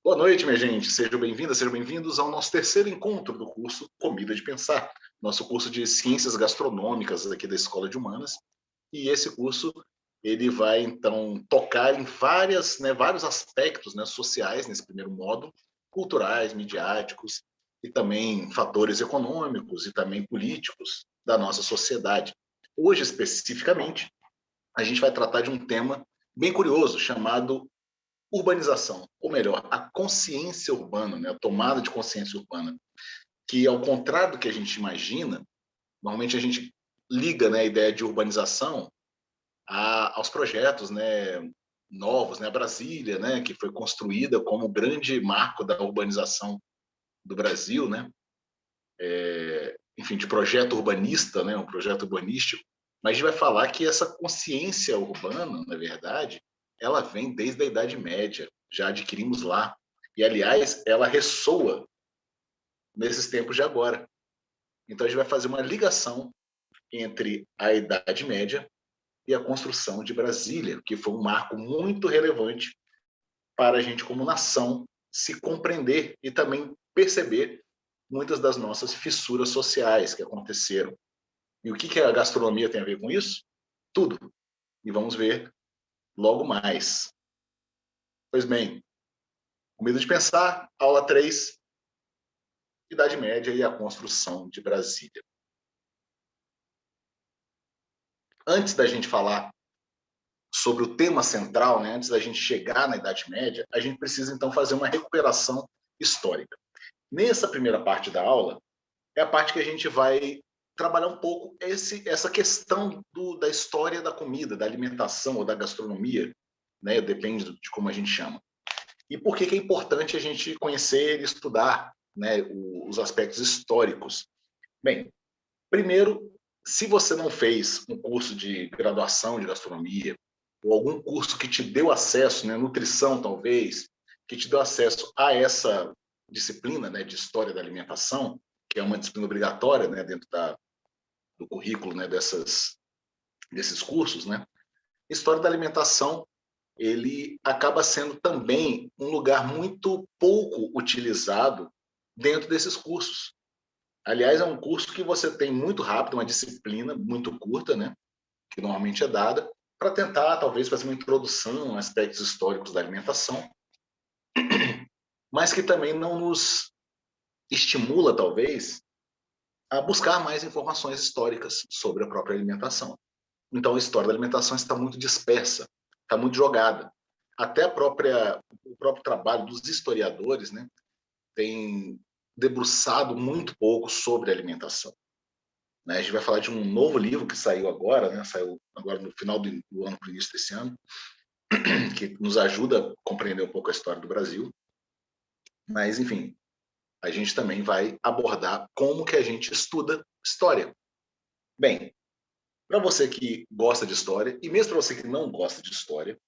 Boa noite, minha gente. Sejam bem-vindas, sejam bem-vindos ao nosso terceiro encontro do curso Comida de Pensar, nosso curso de Ciências Gastronômicas aqui da Escola de Humanas. E esse curso ele vai, então, tocar em vários aspectos, sociais nesse primeiro módulo, culturais, midiáticos e também fatores econômicos e também políticos da nossa sociedade. Hoje, especificamente, a gente vai tratar de um tema bem curioso, chamado urbanização, ou melhor, a consciência urbana, a tomada de consciência urbana, que ao contrário do que a gente imagina, normalmente a gente liga a ideia de urbanização aos projetos novos, Brasília, que foi construída como o grande marco da urbanização do Brasil, enfim, de projeto urbanista, um projeto urbanístico, mas a gente vai falar que essa consciência urbana, na verdade, ela vem desde a Idade Média, já adquirimos lá. E, aliás, ela ressoa nesses tempos de agora. Então, a gente vai fazer uma ligação entre a Idade Média e a construção de Brasília, que foi um marco muito relevante para a gente, como nação, se compreender e também perceber muitas das nossas fissuras sociais que aconteceram. E o que a gastronomia tem a ver com isso? Tudo. E vamos ver logo mais. Pois bem, Comida de Pensar, aula 3, Idade Média e a construção de Brasília. Antes da gente falar sobre o tema central, antes da gente chegar na Idade Média, a gente precisa, então, fazer uma recuperação histórica. Nessa primeira parte da aula, é a parte que a gente vai trabalhar um pouco essa questão da história da comida, da alimentação ou da gastronomia, depende de como a gente chama. E por que é importante a gente conhecer e estudar os aspectos históricos? Bem, primeiro, se você não fez um curso de graduação de gastronomia, ou algum curso que te deu acesso, nutrição talvez, que te deu acesso a essa disciplina de história da alimentação, que é uma disciplina obrigatória dentro do currículo desses cursos, história da alimentação ele acaba sendo também um lugar muito pouco utilizado dentro desses cursos. Aliás, é um curso que você tem muito rápido, uma disciplina muito curta, que normalmente é dada, para tentar, talvez, fazer uma introdução a aspectos históricos da alimentação, mas que também não nos estimula, talvez, a buscar mais informações históricas sobre a própria alimentação. Então, a história da alimentação está muito dispersa, está muito jogada. Até o próprio trabalho dos historiadores tem debruçado muito pouco sobre a alimentação. A gente vai falar de um novo livro que saiu agora, saiu agora no final do ano, para o início desse ano, que nos ajuda a compreender um pouco a história do Brasil. Mas, enfim, a gente também vai abordar como que a gente estuda história. Bem, para você que gosta de história, e mesmo para você que não gosta de história,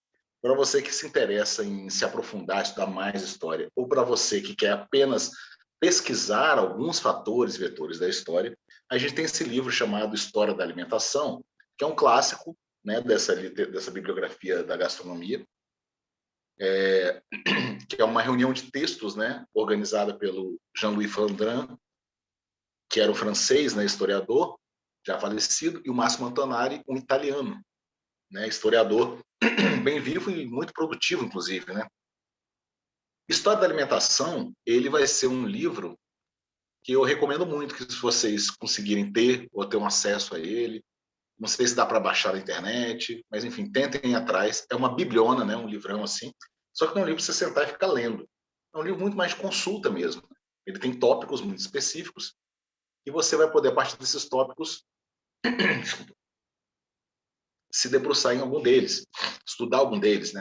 para você que se interessa em se aprofundar, estudar mais história, ou para você que quer apenas pesquisar alguns fatores e vetores da história, a gente tem esse livro chamado História da Alimentação, que é um clássico dessa bibliografia da gastronomia, que é uma reunião de textos organizada pelo Jean-Louis Flandrin, que era um francês, historiador, já falecido, e o Massimo Antonari, um italiano, historiador bem vivo e muito produtivo, inclusive. História da Alimentação, ele vai ser um livro que eu recomendo muito que se vocês conseguirem ter ou ter um acesso a ele, não sei se dá para baixar na internet, mas enfim, tentem ir atrás. É uma bibliona, um livrão assim, só que não é um livro para você sentar e ficar lendo. É um livro muito mais de consulta mesmo. Ele tem tópicos muito específicos e você vai poder, a partir desses tópicos, se debruçar em algum deles, estudar algum deles,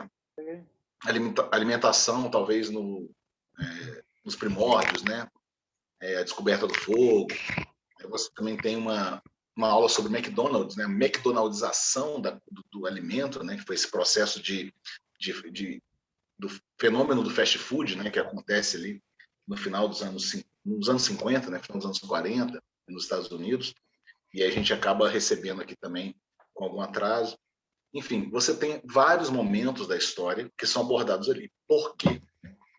Alimentação, talvez nos primórdios, a descoberta do fogo. Você também tem uma aula sobre McDonald's, a McDonaldização do alimento, que foi esse processo do fenômeno do fast food, que acontece ali no final dos anos 50, final dos anos 40, nos Estados Unidos, e a gente acaba recebendo aqui também com algum atraso. Enfim, você tem vários momentos da história que são abordados ali. Por quê?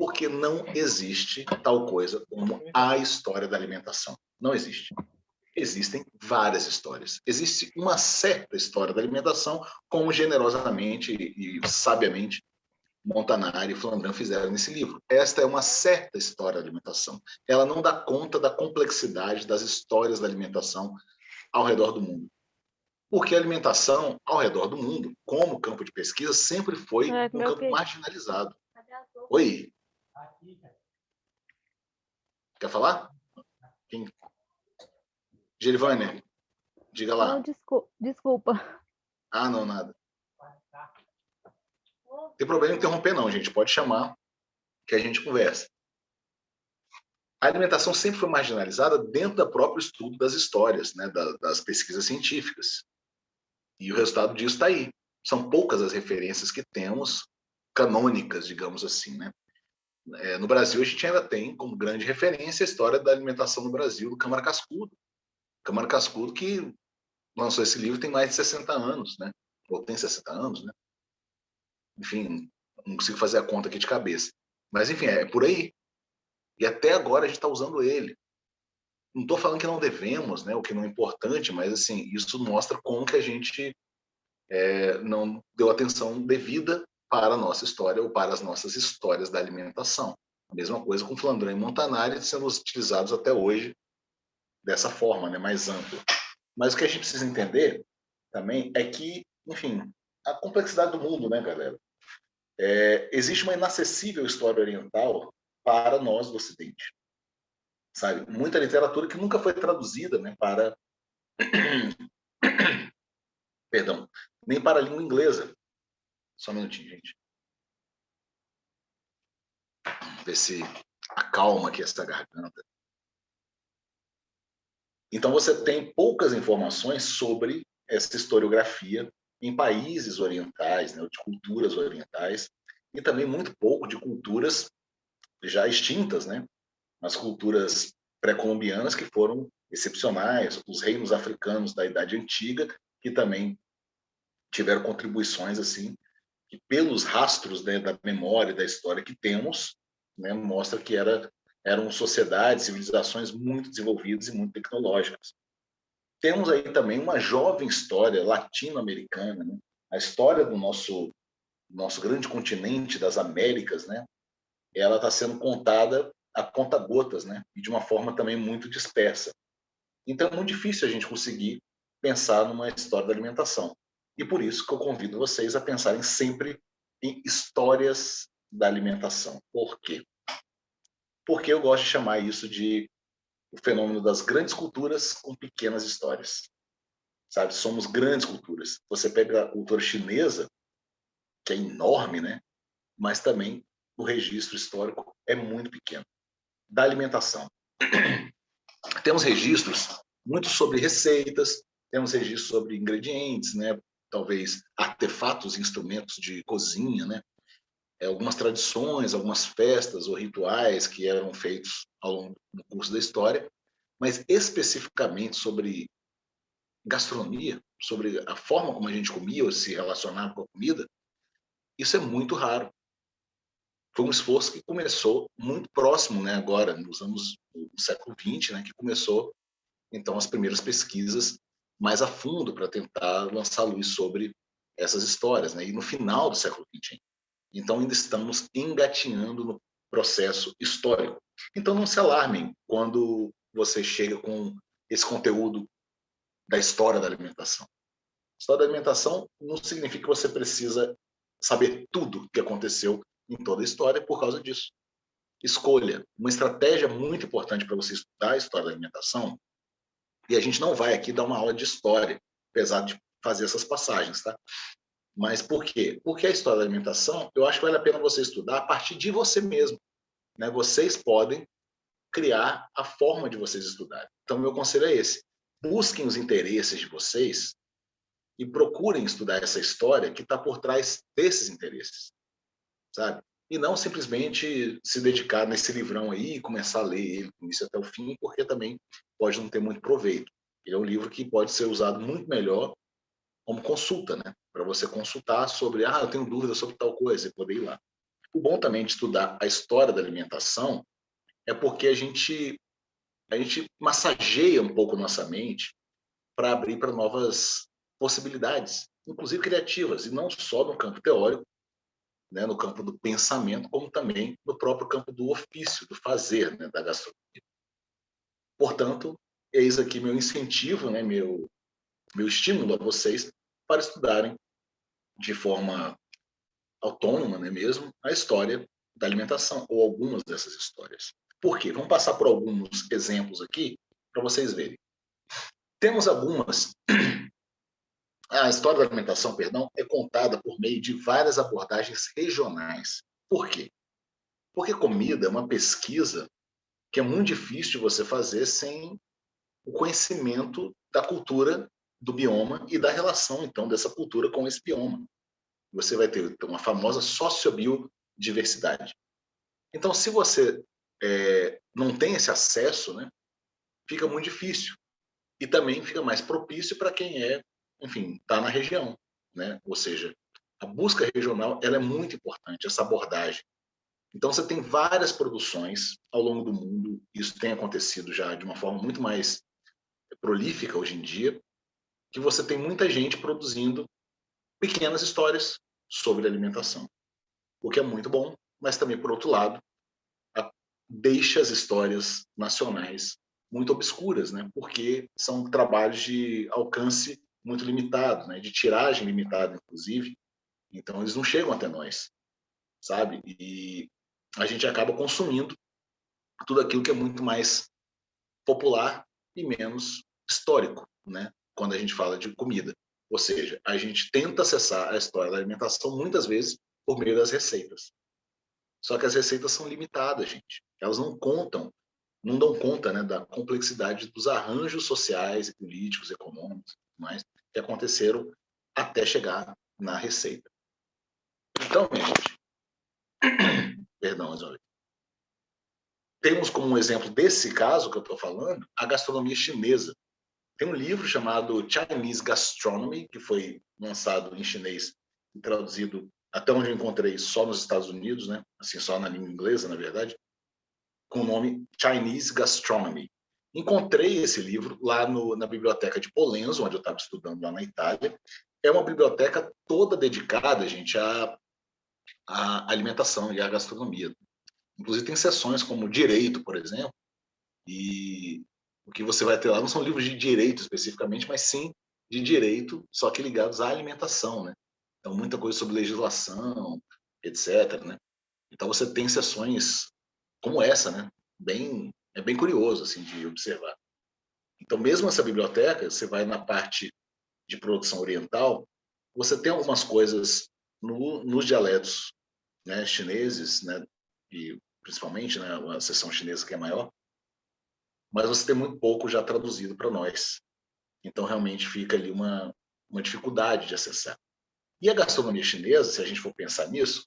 Porque não existe tal coisa como a história da alimentação. Não existe. Existem várias histórias. Existe uma certa história da alimentação, como generosamente e sabiamente Montanari e Flandrin fizeram nesse livro. Esta é uma certa história da alimentação. Ela não dá conta da complexidade das histórias da alimentação ao redor do mundo. Porque a alimentação ao redor do mundo, como campo de pesquisa, sempre foi um campo marginalizado. Oi. Quer falar? Quem? Gerivânia, diga lá. Não, desculpa. Ah, não, nada. Não tem problema em interromper, não, gente. Pode chamar que a gente conversa. A alimentação sempre foi marginalizada dentro do próprio estudo das histórias, né, das pesquisas científicas. E o resultado disso está aí. São poucas as referências que temos canônicas, digamos assim, né? No Brasil, a gente ainda tem como grande referência a história da alimentação no Brasil, do Câmara Cascudo. Câmara Cascudo, que lançou esse livro tem mais de 60 anos, né? Ou tem 60 anos, né? Enfim, não consigo fazer a conta aqui de cabeça. Mas, enfim, é por aí. E até agora a gente está usando ele. Não estou falando que não devemos, né? O que não é importante, mas, assim, isso mostra como que a gente não deu atenção devida para a nossa história ou para as nossas histórias da alimentação. A mesma coisa com Flandrin e Montanari sendo utilizados até hoje dessa forma, né, mais ampla. Mas o que a gente precisa entender também é que, enfim, a complexidade do mundo, né, galera? Existe uma inacessível história oriental para nós do Ocidente. Sabe? Muita literatura que nunca foi traduzida, né, para perdão, nem para a língua inglesa. Só um minutinho, gente. Ver se acalma aqui essa garganta. Então, você tem poucas informações sobre essa historiografia em países orientais, né, de culturas orientais, e também muito pouco de culturas já extintas, né, as culturas pré-colombianas que foram excepcionais, os reinos africanos da Idade Antiga, que também tiveram contribuições assim, que pelos rastros, né, da memória, da história que temos, né, mostra que eram sociedades, civilizações muito desenvolvidas e muito tecnológicas. Temos aí também uma jovem história latino-americana, né? A história do nosso grande continente das Américas, né? Ela está sendo contada a conta-gotas, né? E de uma forma também muito dispersa. Então é muito difícil a gente conseguir pensar numa história da alimentação. E por isso que eu convido vocês a pensarem sempre em histórias da alimentação. Por quê? Porque eu gosto de chamar isso de o fenômeno das grandes culturas com pequenas histórias. Sabe? Somos grandes culturas. Você pega a cultura chinesa, que é enorme, né? Mas também o registro histórico é muito pequeno. Da alimentação. Temos registros muito sobre receitas, temos registros sobre ingredientes, né? Talvez artefatos, instrumentos de cozinha, né? Algumas tradições, algumas festas ou rituais que eram feitos ao longo do curso da história, mas especificamente sobre gastronomia, sobre a forma como a gente comia ou se relacionava com a comida, isso é muito raro. Foi um esforço que começou muito próximo, né, agora, nos anos do século XX, né, que começou, então, as primeiras pesquisas mais a fundo para tentar lançar luz sobre essas histórias, né, e no final do século XX. Então, ainda estamos engatinhando no processo histórico. Então, não se alarmem quando você chega com esse conteúdo da história da alimentação. História da alimentação não significa que você precisa saber tudo o que aconteceu em toda a história por causa disso. Escolha. Uma estratégia muito importante para você estudar a história da alimentação, e a gente não vai aqui dar uma aula de história, apesar de fazer essas passagens, tá? Mas por quê? Porque a história da alimentação, eu acho que vale a pena você estudar a partir de você mesmo, né? Vocês podem criar a forma de vocês estudarem. Então, meu conselho é esse. Busquem os interesses de vocês e procurem estudar essa história que está por trás desses interesses, sabe? E não simplesmente se dedicar nesse livrão aí e começar a ler ele do início até o fim, porque também pode não ter muito proveito. Ele é um livro que pode ser usado muito melhor como consulta, né? Para você consultar sobre, eu tenho dúvida sobre tal coisa e poder ir lá. O bom também de estudar a história da alimentação é porque a gente massageia um pouco nossa mente para abrir para novas possibilidades, inclusive criativas, e não só no campo teórico, né, no campo do pensamento, como também no próprio campo do ofício, do fazer, né, da gastronomia. Portanto, eis aqui meu incentivo, né, meu estímulo a vocês para estudarem de forma autônoma, né, mesmo, a história da alimentação, ou algumas dessas histórias. Por quê? Vamos passar por alguns exemplos aqui para vocês verem. Temos algumas. A história da alimentação, perdão, é contada por meio de várias abordagens regionais. Por quê? Porque comida é uma pesquisa que é muito difícil de você fazer sem o conhecimento da cultura do bioma e da relação, então, dessa cultura com esse bioma. Você vai ter então, uma famosa sociobiodiversidade. Então, se você não tem esse acesso, né, fica muito difícil. E também fica mais propício para quem enfim, está na região, né? Ou seja, a busca regional ela é muito importante, essa abordagem. Então, você tem várias produções ao longo do mundo, isso tem acontecido já de uma forma muito mais prolífica hoje em dia, que você tem muita gente produzindo pequenas histórias sobre alimentação, o que é muito bom, mas também, por outro lado, deixa as histórias nacionais muito obscuras, né? Porque são trabalhos de alcance muito limitado, né? De tiragem limitada, inclusive. Então, eles não chegam até nós, sabe? E a gente acaba consumindo tudo aquilo que é muito mais popular e menos histórico, né? Quando a gente fala de comida. Ou seja, a gente tenta acessar a história da alimentação muitas vezes por meio das receitas. Só que as receitas são limitadas, gente. Elas não dão conta, né, da complexidade dos arranjos sociais e políticos, econômicos, mais que aconteceram até chegar na receita. Então, minha gente, perdão, temos como um exemplo desse caso que eu estou falando a gastronomia chinesa. Tem um livro chamado Chinese Gastronomy, que foi lançado em chinês e traduzido, até onde eu encontrei, só nos Estados Unidos, né? Assim, só na língua inglesa, na verdade, com o nome Chinese Gastronomy. Encontrei esse livro lá na biblioteca de Polenzo, onde eu estava estudando lá na Itália. É uma biblioteca toda dedicada, gente, à alimentação e à gastronomia. Inclusive tem seções como direito, por exemplo, e o que você vai ter lá não são livros de direito especificamente, mas sim de direito, só que ligados à alimentação, né? Então, muita coisa sobre legislação, etc, né? Então, você tem sessões como essa, né? É bem curioso, assim, de observar. Então, mesmo essa biblioteca, você vai na parte de produção oriental, você tem algumas coisas nos dialetos, né, chineses, né, e principalmente, né, a seção chinesa que é maior, mas você tem muito pouco já traduzido para nós. Então, realmente fica ali uma dificuldade de acessar. E a gastronomia chinesa, se a gente for pensar nisso,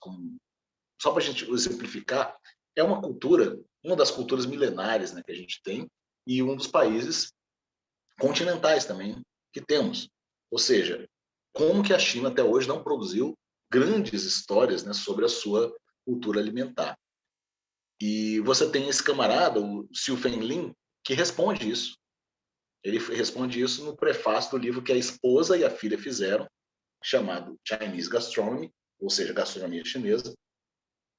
só para a gente exemplificar, é uma cultura, uma das culturas milenares, né, que a gente tem, e um dos países continentais também que temos. Ou seja, como que a China até hoje não produziu grandes histórias, né, sobre a sua cultura alimentar. E você tem esse camarada, o Xiu Fenlin, que responde isso. Ele responde isso no prefácio do livro que a esposa e a filha fizeram, chamado Chinese Gastronomy, ou seja, gastronomia chinesa.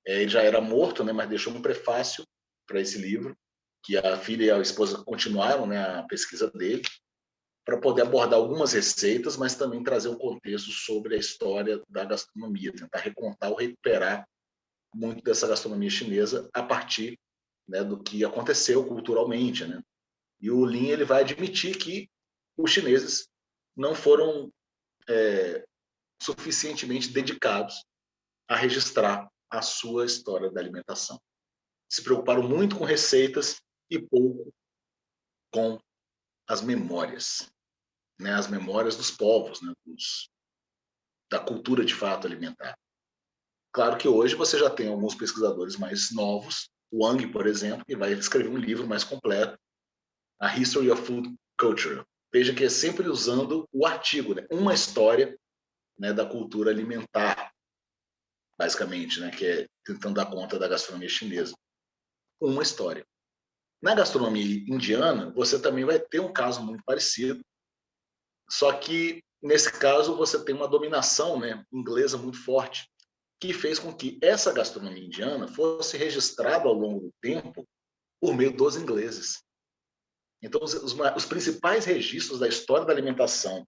Ele já era morto, né, mas deixou um prefácio para esse livro, que a filha e a esposa continuaram, né, a pesquisa dele, para poder abordar algumas receitas, mas também trazer um contexto sobre a história da gastronomia, tentar recontar ou recuperar muito dessa gastronomia chinesa a partir, né, do que aconteceu culturalmente, né? E o Lin ele vai admitir que os chineses não foram suficientemente dedicados a registrar a sua história da alimentação. Se preocuparam muito com receitas e pouco com as memórias, né? As memórias dos povos, né? Da cultura de fato alimentar. Claro que hoje você já tem alguns pesquisadores mais novos, o Wang, por exemplo, que vai escrever um livro mais completo, A History of Food Culture. Veja que é sempre usando o artigo, né? Uma história, né, da cultura alimentar, basicamente, né, que é tentando dar conta da gastronomia chinesa. Uma história. Na gastronomia indiana, você também vai ter um caso muito parecido, só que nesse caso você tem uma dominação, né, inglesa muito forte, que fez com que essa gastronomia indiana fosse registrada ao longo do tempo por meio dos ingleses. Então, os principais registros da história da alimentação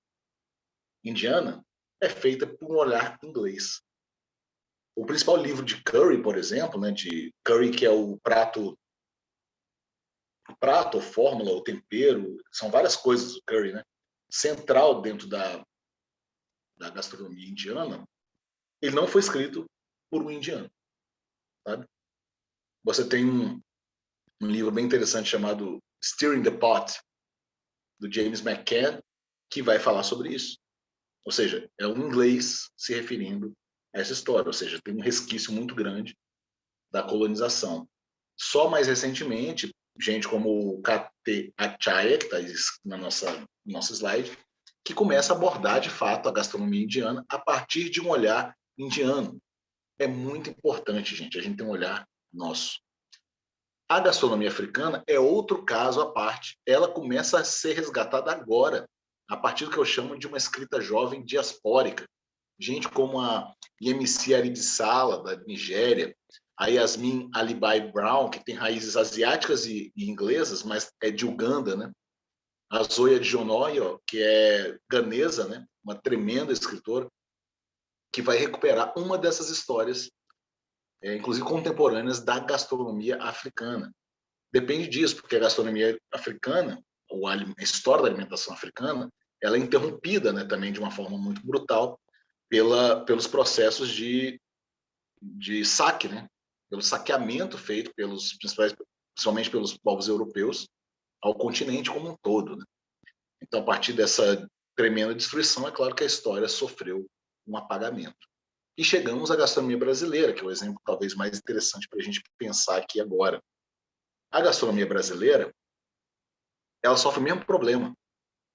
indiana é feita por um olhar inglês. O principal livro de curry, por exemplo, né, de curry, que é o prato, ou fórmula, ou tempero, são várias coisas do curry, né, central dentro da gastronomia indiana, ele não foi escrito por um indiano, sabe? Você tem um livro bem interessante chamado Stirring the Pot, do James McCann, que vai falar sobre isso. Ou seja, é um inglês se referindo a essa história, ou seja, tem um resquício muito grande da colonização. Só mais recentemente, gente como o K.T. Acharya, que está na nosso slide, que começa a abordar de fato a gastronomia indiana a partir de um olhar indiano. É muito importante, gente, a gente ter um olhar nosso. A gastronomia africana é outro caso à parte. Ela começa a ser resgatada agora, a partir do que eu chamo de uma escrita jovem diaspórica. Gente como a Yemisi Aribisala, da Nigéria, a Yasmin Alibai Brown, que tem raízes asiáticas e inglesas, mas é de Uganda, né? A Zoya Dionoyo, que é ganesa, né? Uma tremenda escritora, que vai recuperar uma dessas histórias, inclusive contemporâneas, da gastronomia africana. Depende disso, porque a gastronomia africana, ou a história da alimentação africana, ela é interrompida, né, também de uma forma muito brutal pelos processos de saque, né, pelo saqueamento feito principalmente pelos povos europeus ao continente como um todo, né? Então, a partir dessa tremenda destruição, é claro que a história sofreu um apagamento. E chegamos à gastronomia brasileira, que é o exemplo talvez mais interessante para a gente pensar aqui agora. A gastronomia brasileira, ela sofre o mesmo problema,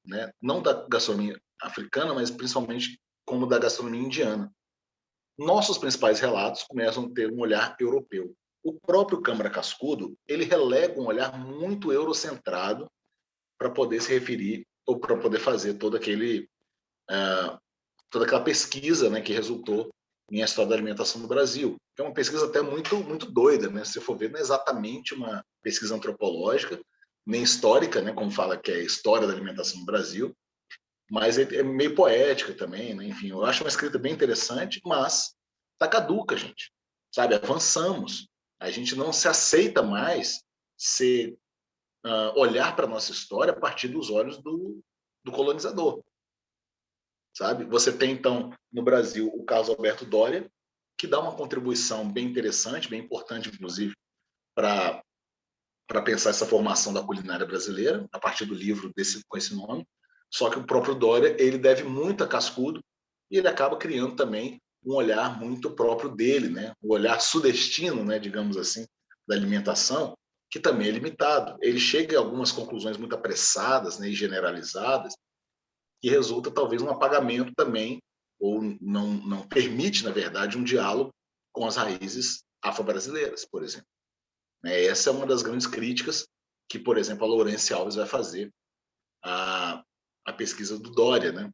né? Não da gastronomia africana, mas principalmente como da gastronomia indiana. Nossos principais relatos começam a ter um olhar europeu. O próprio Câmara Cascudo, ele relega um olhar muito eurocentrado para poder se referir ou para poder fazer toda aquela pesquisa, né, que resultou em A História da Alimentação no Brasil. É uma pesquisa até muito doida, né? Se for ver, não é exatamente uma pesquisa antropológica, nem histórica, né, como fala que é a História da Alimentação no Brasil, mas é meio poética também, né? Enfim, eu acho uma escrita bem interessante, mas tá caduca, gente. Sabe, avançamos. A gente não se aceita mais olhar para a nossa história a partir dos olhos do colonizador. Sabe? Você tem, então, no Brasil, o Carlos Alberto Doria, que dá uma contribuição bem interessante, bem importante, inclusive, para pensar essa formação da culinária brasileira, a partir do livro com esse nome. Só que o próprio Doria, ele deve muito a Cascudo e ele acaba criando também um olhar muito próprio dele, né? O olhar sudestino, né, digamos assim, da alimentação, que também é limitado. Ele chega a algumas conclusões muito apressadas, né, e generalizadas, que resulta talvez um apagamento também, ou não permite, na verdade, um diálogo com as raízes afro-brasileiras, por exemplo. Essa é uma das grandes críticas que, por exemplo, a Laurence Alves vai fazer à pesquisa do Doria, né?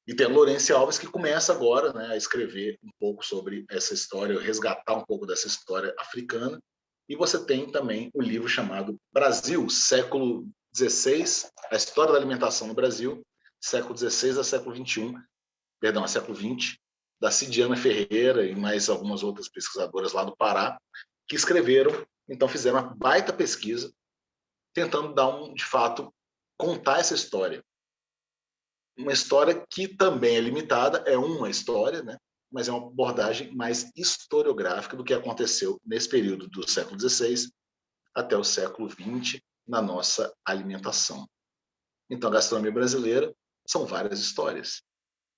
E tem a Laurence Alves que começa agora, né, a escrever um pouco sobre essa história, resgatar um pouco dessa história africana. E você tem também o livro chamado Brasil, século XVI, a história da alimentação no Brasil, século XVI a século XXI, perdão, a século XX, da Cidiana Ferreira e mais algumas outras pesquisadoras lá do Pará, que escreveram, então fizeram uma baita pesquisa, tentando de fato, contar essa história. Uma história que também é limitada, é uma história, né? Mas é uma abordagem mais historiográfica do que aconteceu nesse período do século XVI até o século XX na nossa alimentação. Então, a gastronomia brasileira são várias histórias.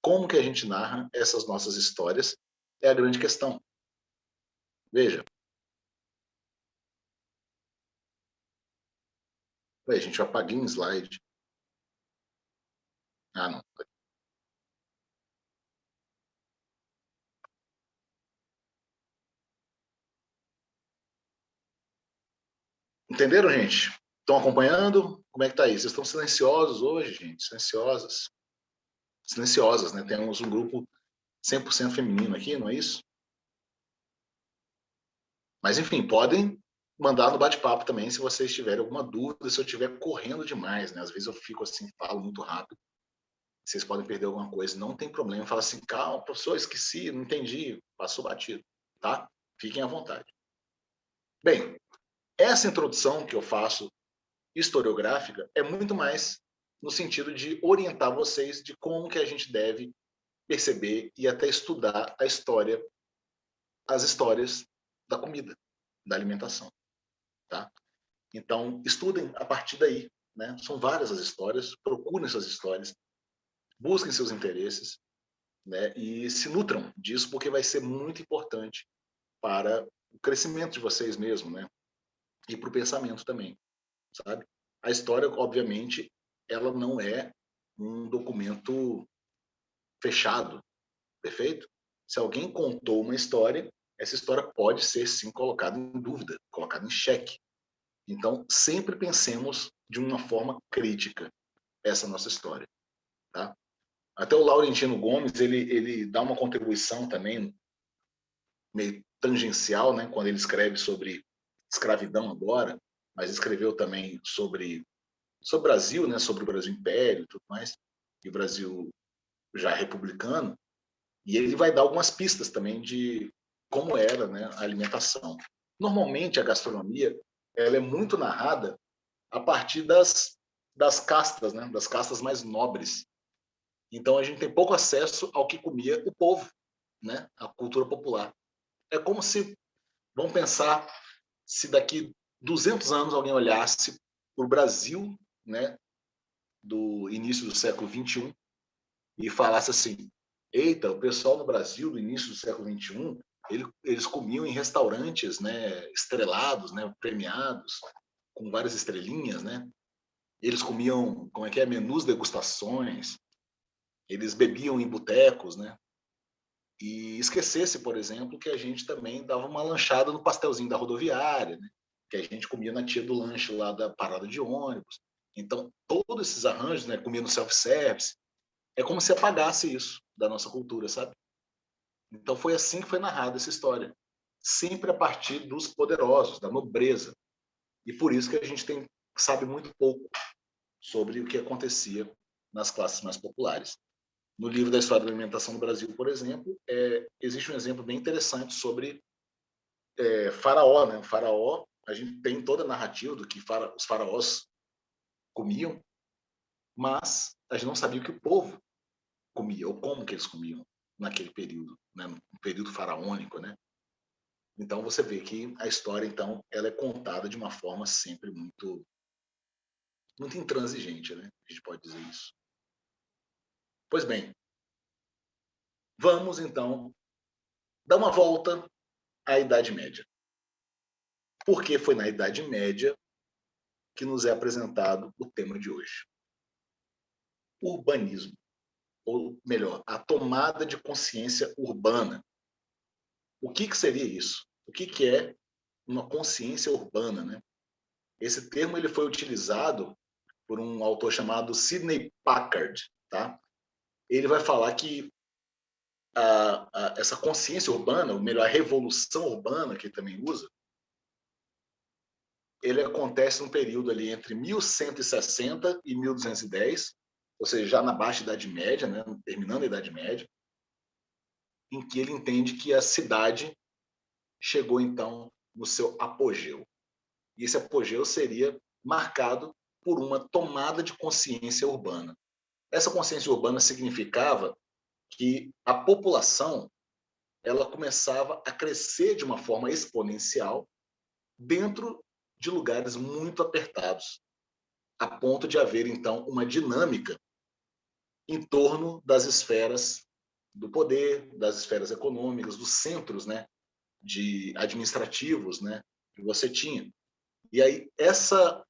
Como que a gente narra essas nossas histórias é a grande questão. Veja. Ué, gente, eu apaguei um slide. Ah, não. Entenderam, gente? Estão acompanhando? Como é que tá aí? Vocês estão silenciosos hoje, gente? Silenciosas. Silenciosas, né? Temos um grupo 100% feminino aqui, não é isso? Mas, enfim, podem mandar no bate-papo também se vocês tiverem alguma dúvida, se eu estiver correndo demais, né? Às vezes eu fico assim, falo muito rápido. Vocês podem perder alguma coisa, não tem problema. Fala assim, calma, professor, esqueci, não entendi, passou batido, tá? Fiquem à vontade. Bem, essa introdução que eu faço historiográfica é muito mais no sentido de orientar vocês de como que a gente deve perceber e até estudar a história, as histórias da comida, da alimentação, tá? Então, estudem a partir daí, né? São várias as histórias, procurem essas histórias, busquem seus interesses, né? E se nutram disso, porque vai ser muito importante para o crescimento de vocês mesmos, né? E para o pensamento também, sabe? A história, obviamente, ela não é um documento fechado, perfeito? Se alguém contou uma história, essa história pode ser sim colocada em dúvida, colocada em xeque. Então, sempre pensemos de uma forma crítica essa nossa história, tá? Até o Laurentino Gomes, ele dá uma contribuição também meio tangencial, né, quando ele escreve sobre escravidão agora, mas escreveu também sobre o Brasil, né, sobre o Brasil Império e tudo mais, e o Brasil já republicano, e ele vai dar algumas pistas também de como era, né, a alimentação. Normalmente a gastronomia ela é muito narrada a partir das castas, né, das castas mais nobres. Então a gente tem pouco acesso ao que comia o povo, né, a cultura popular. É como se, vamos pensar, se daqui 200 anos alguém olhasse para o Brasil, né, do início do século XXI e falasse assim: eita, o pessoal no Brasil do início do século XXI, eles comiam em restaurantes, né, estrelados, né, premiados, com várias estrelinhas, né? Eles comiam, como é que é, menus degustações, eles bebiam em botecos, né? E esquecesse, por exemplo, que a gente também dava uma lanchada no pastelzinho da rodoviária, né? Que a gente comia na tia do lanche lá da parada de ônibus. Então, todos esses arranjos, né, comia no self-service, é como se apagasse isso da nossa cultura, sabe? Então, foi assim que foi narrada essa história. Sempre a partir dos poderosos, da nobreza. E por isso que a gente sabe muito pouco sobre o que acontecia nas classes mais populares. No livro da História da Alimentação no Brasil, por exemplo, existe um exemplo bem interessante sobre Faraó. Né? O Faraó, a gente tem toda a narrativa do que os faraós comiam, mas a gente não sabia o que o povo comia, ou como que eles comiam naquele período, né? No período faraônico. Né? Então você vê que a história, então, ela é contada de uma forma sempre muito intransigente, né? A gente pode dizer isso. Pois bem, vamos então dar uma volta à Idade Média. Porque foi na Idade Média que nos é apresentado o tema de hoje. Urbanismo, ou melhor, a tomada de consciência urbana. O que seria isso? O que é uma consciência urbana? Né? Esse termo ele foi utilizado por um autor chamado Sidney Packard. Tá? Ele vai falar que essa consciência urbana, ou melhor, a revolução urbana, que ele também usa, ele acontece num período ali entre 1160 e 1210, ou seja, já na Baixa Idade Média, né, terminando a Idade Média, em que ele entende que a cidade chegou então no seu apogeu. E esse apogeu seria marcado por uma tomada de consciência urbana. Essa consciência urbana significava que a população ela começava a crescer de uma forma exponencial dentro de lugares muito apertados, a ponto de haver então uma dinâmica em torno das esferas do poder, das esferas econômicas, dos centros, né, de administrativos, né, que você tinha. E aí essa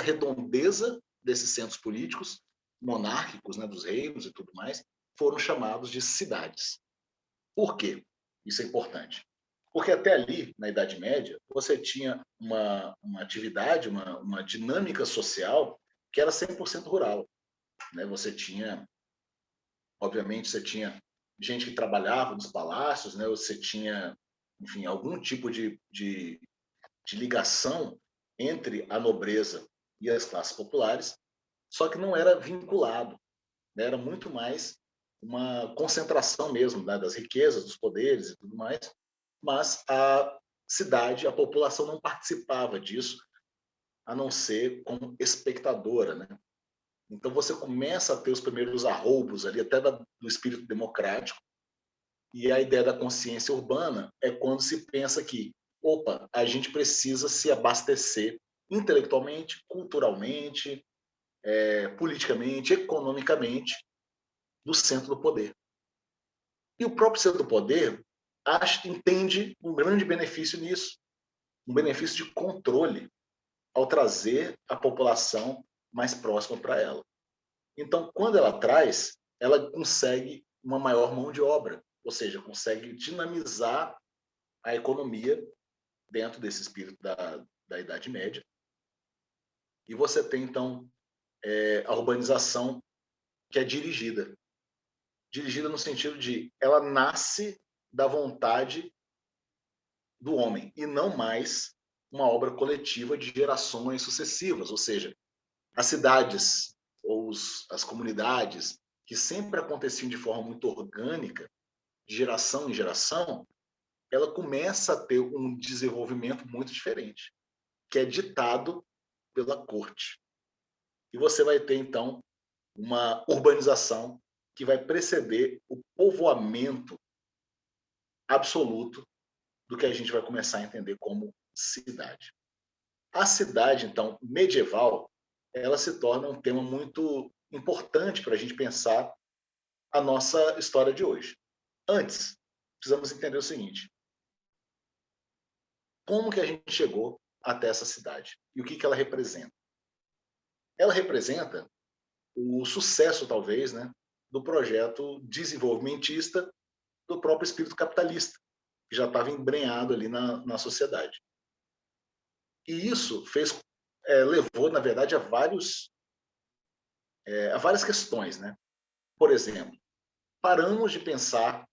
redondeza desses centros políticos monárquicos, né, dos reinos e tudo mais, foram chamados de cidades. Por quê? Isso é importante. Porque até ali, na Idade Média, você tinha uma atividade, uma dinâmica social que era 100% rural, né? Você tinha, obviamente, você tinha gente que trabalhava nos palácios, né? Você tinha, enfim, algum tipo de ligação entre a nobreza e as classes populares, só que não era vinculado, né? Era muito mais uma concentração mesmo, né, das riquezas, dos poderes e tudo mais, mas a cidade, a população não participava disso, a não ser como espectadora, né? Então você começa a ter os primeiros arroubos ali, até do espírito democrático, e a ideia da consciência urbana é quando se pensa que, opa, a gente precisa se abastecer intelectualmente, culturalmente, politicamente, economicamente, do centro do poder. E o próprio centro do poder entende um grande benefício nisso, um benefício de controle, ao trazer a população mais próxima para ela. Então, quando ela traz, ela consegue uma maior mão de obra, ou seja, consegue dinamizar a economia dentro desse espírito da Idade Média. E você tem, então, a urbanização que é dirigida. Dirigida no sentido de ela nasce da vontade do homem e não mais uma obra coletiva de gerações sucessivas, ou seja, as cidades ou as comunidades que sempre aconteciam de forma muito orgânica, de geração em geração, ela começa a ter um desenvolvimento muito diferente, que é ditado pela corte. E você vai ter, então, uma urbanização que vai preceder o povoamento absoluto do que a gente vai começar a entender como cidade. A cidade, então, medieval, ela se torna um tema muito importante para a gente pensar a nossa história de hoje. Antes, precisamos entender o seguinte: como que a gente chegou até essa cidade e o que ela representa? Ela representa o sucesso, talvez, né, do projeto desenvolvimentista do próprio espírito capitalista, que já estava embrenhado ali na sociedade. E isso levou, na verdade, a várias questões, né? Por exemplo, paramos de pensar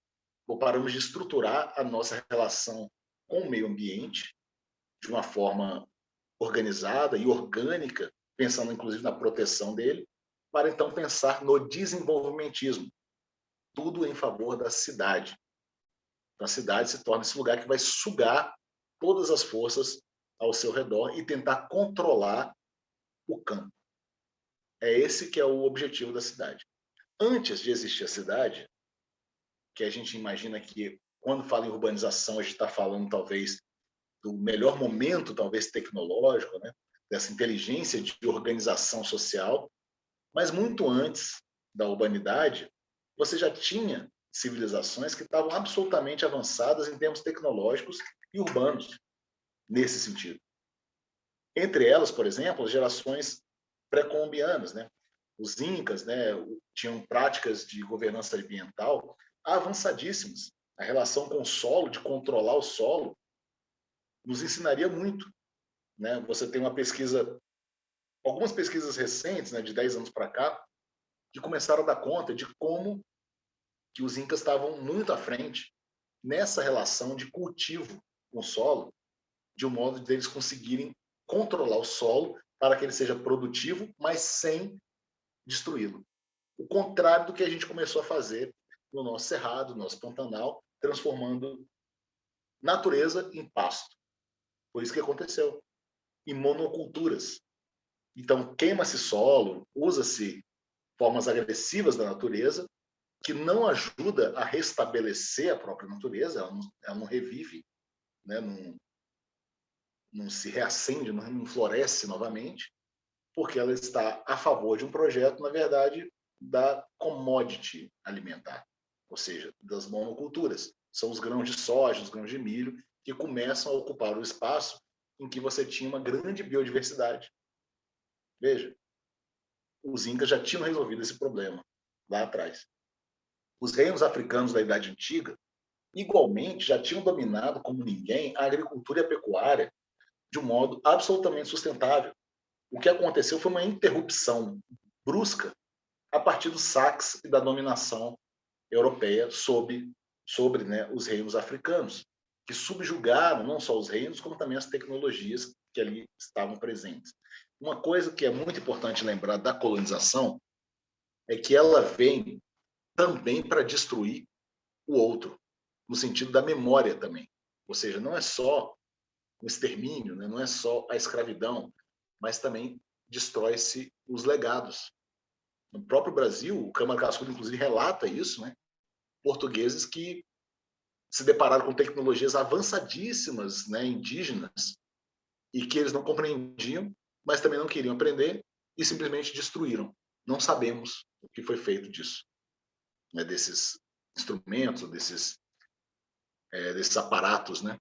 ou paramos de estruturar a nossa relação com o meio ambiente de uma forma organizada e orgânica, pensando inclusive na proteção dele, para então pensar no desenvolvimentismo, tudo em favor da cidade. Então, a cidade se torna esse lugar que vai sugar todas as forças ao seu redor e tentar controlar o campo. É esse que é o objetivo da cidade. Antes de existir a cidade, que a gente imagina que, quando fala em urbanização, a gente está falando talvez do melhor momento, talvez tecnológico, né? Dessa inteligência de organização social, mas muito antes da urbanidade, você já tinha civilizações que estavam absolutamente avançadas em termos tecnológicos e urbanos, nesse sentido. Entre elas, por exemplo, as gerações pré-colombianas, né? Os incas, né, tinham práticas de governança ambiental avançadíssimas. A relação com o solo, de controlar o solo, nos ensinaria muito, né? Você tem uma pesquisa, algumas pesquisas recentes, né, de 10 anos para cá, que começaram a dar conta de como que os incas estavam muito à frente nessa relação de cultivo com o solo, de um modo de eles conseguirem controlar o solo para que ele seja produtivo, mas sem destruí-lo. O contrário do que a gente começou a fazer no nosso cerrado, no nosso Pantanal, transformando natureza em pasto. Foi isso que aconteceu. Em monoculturas. Então, queima-se solo, usa-se formas agressivas da natureza, que não ajuda a restabelecer a própria natureza, ela não revive, né? Não se reacende, não floresce novamente, porque ela está a favor de um projeto, na verdade, da commodity alimentar, ou seja, das monoculturas. São os grãos de soja, os grãos de milho, que começam a ocupar o espaço em que você tinha uma grande biodiversidade. Veja, os incas já tinham resolvido esse problema lá atrás. Os reinos africanos da Idade Antiga, igualmente, já tinham dominado como ninguém a agricultura e a pecuária de um modo absolutamente sustentável. O que aconteceu foi uma interrupção brusca a partir dos saques e da dominação europeia sobre, né, os reinos africanos, que subjugaram não só os reinos, como também as tecnologias que ali estavam presentes. Uma coisa que é muito importante lembrar da colonização é que ela vem também para destruir o outro, no sentido da memória também. Ou seja, não é só o extermínio, né? Não é só a escravidão, mas também destrói-se os legados. No próprio Brasil, o Câmara Cascudo, inclusive, relata isso, né? Portugueses que se depararam com tecnologias avançadíssimas, né, indígenas, e que eles não compreendiam, mas também não queriam aprender e simplesmente destruíram. Não sabemos o que foi feito disso, né, desses instrumentos, desses aparatos, né?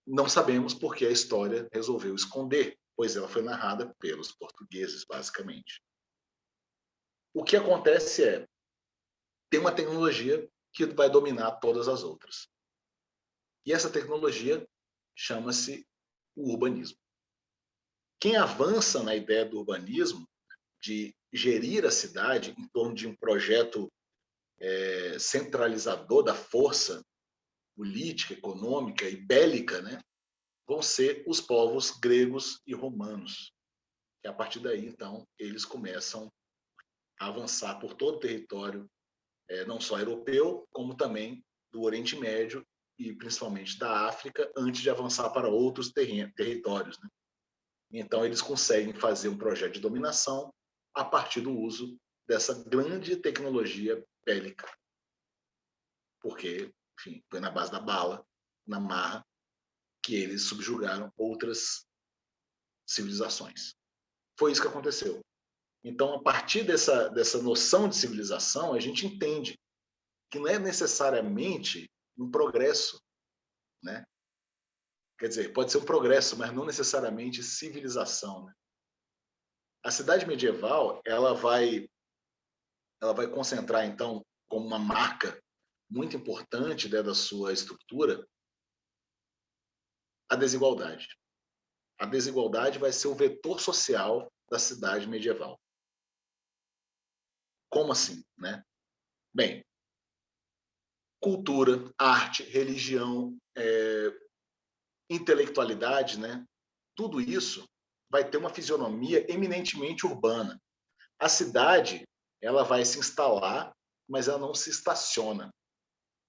Não sabemos porque a história resolveu esconder, pois ela foi narrada pelos portugueses, basicamente. O que acontece é, tem uma tecnologia que vai dominar todas as outras. E essa tecnologia chama-se o urbanismo. Quem avança na ideia do urbanismo, de gerir a cidade em torno de um projeto centralizador da força política, econômica e bélica, né, vão ser os povos gregos e romanos. E a partir daí, então, eles começam a avançar por todo o território, não só europeu, como também do Oriente Médio e principalmente da África, antes de avançar para outros territórios, né? Então, eles conseguem fazer um projeto de dominação a partir do uso dessa grande tecnologia bélica. Porque, enfim, foi na base da bala, na marra, que eles subjugaram outras civilizações. Foi isso que aconteceu. Então, a partir dessa noção de civilização, a gente entende que não é necessariamente um progresso, né? Quer dizer, pode ser um progresso, mas não necessariamente civilização, né? A cidade medieval, ela vai concentrar, então, como uma marca muito importante, né, da sua estrutura, a desigualdade. A desigualdade vai ser o vetor social da cidade medieval. Como assim, né? Bem, cultura, arte, religião, intelectualidade, né? Tudo isso vai ter uma fisionomia eminentemente urbana. A cidade, ela vai se instalar, mas ela não se estaciona.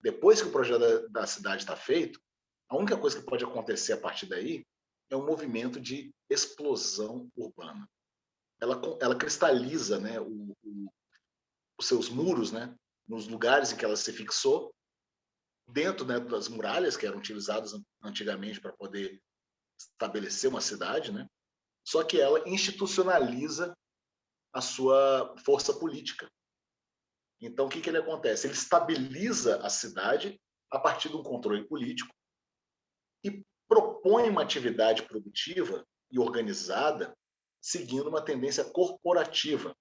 Depois que o projeto da cidade está feito, a única coisa que pode acontecer a partir daí é um movimento de explosão urbana. Ela cristaliza, né, os seus muros, né, nos lugares em que ela se fixou, dentro, né, das muralhas que eram utilizadas antigamente para poder estabelecer uma cidade, né? Só que ela institucionaliza a sua força política. Então, o que ele acontece? Ele estabiliza a cidade a partir de um controle político e propõe uma atividade produtiva e organizada seguindo uma tendência corporativa.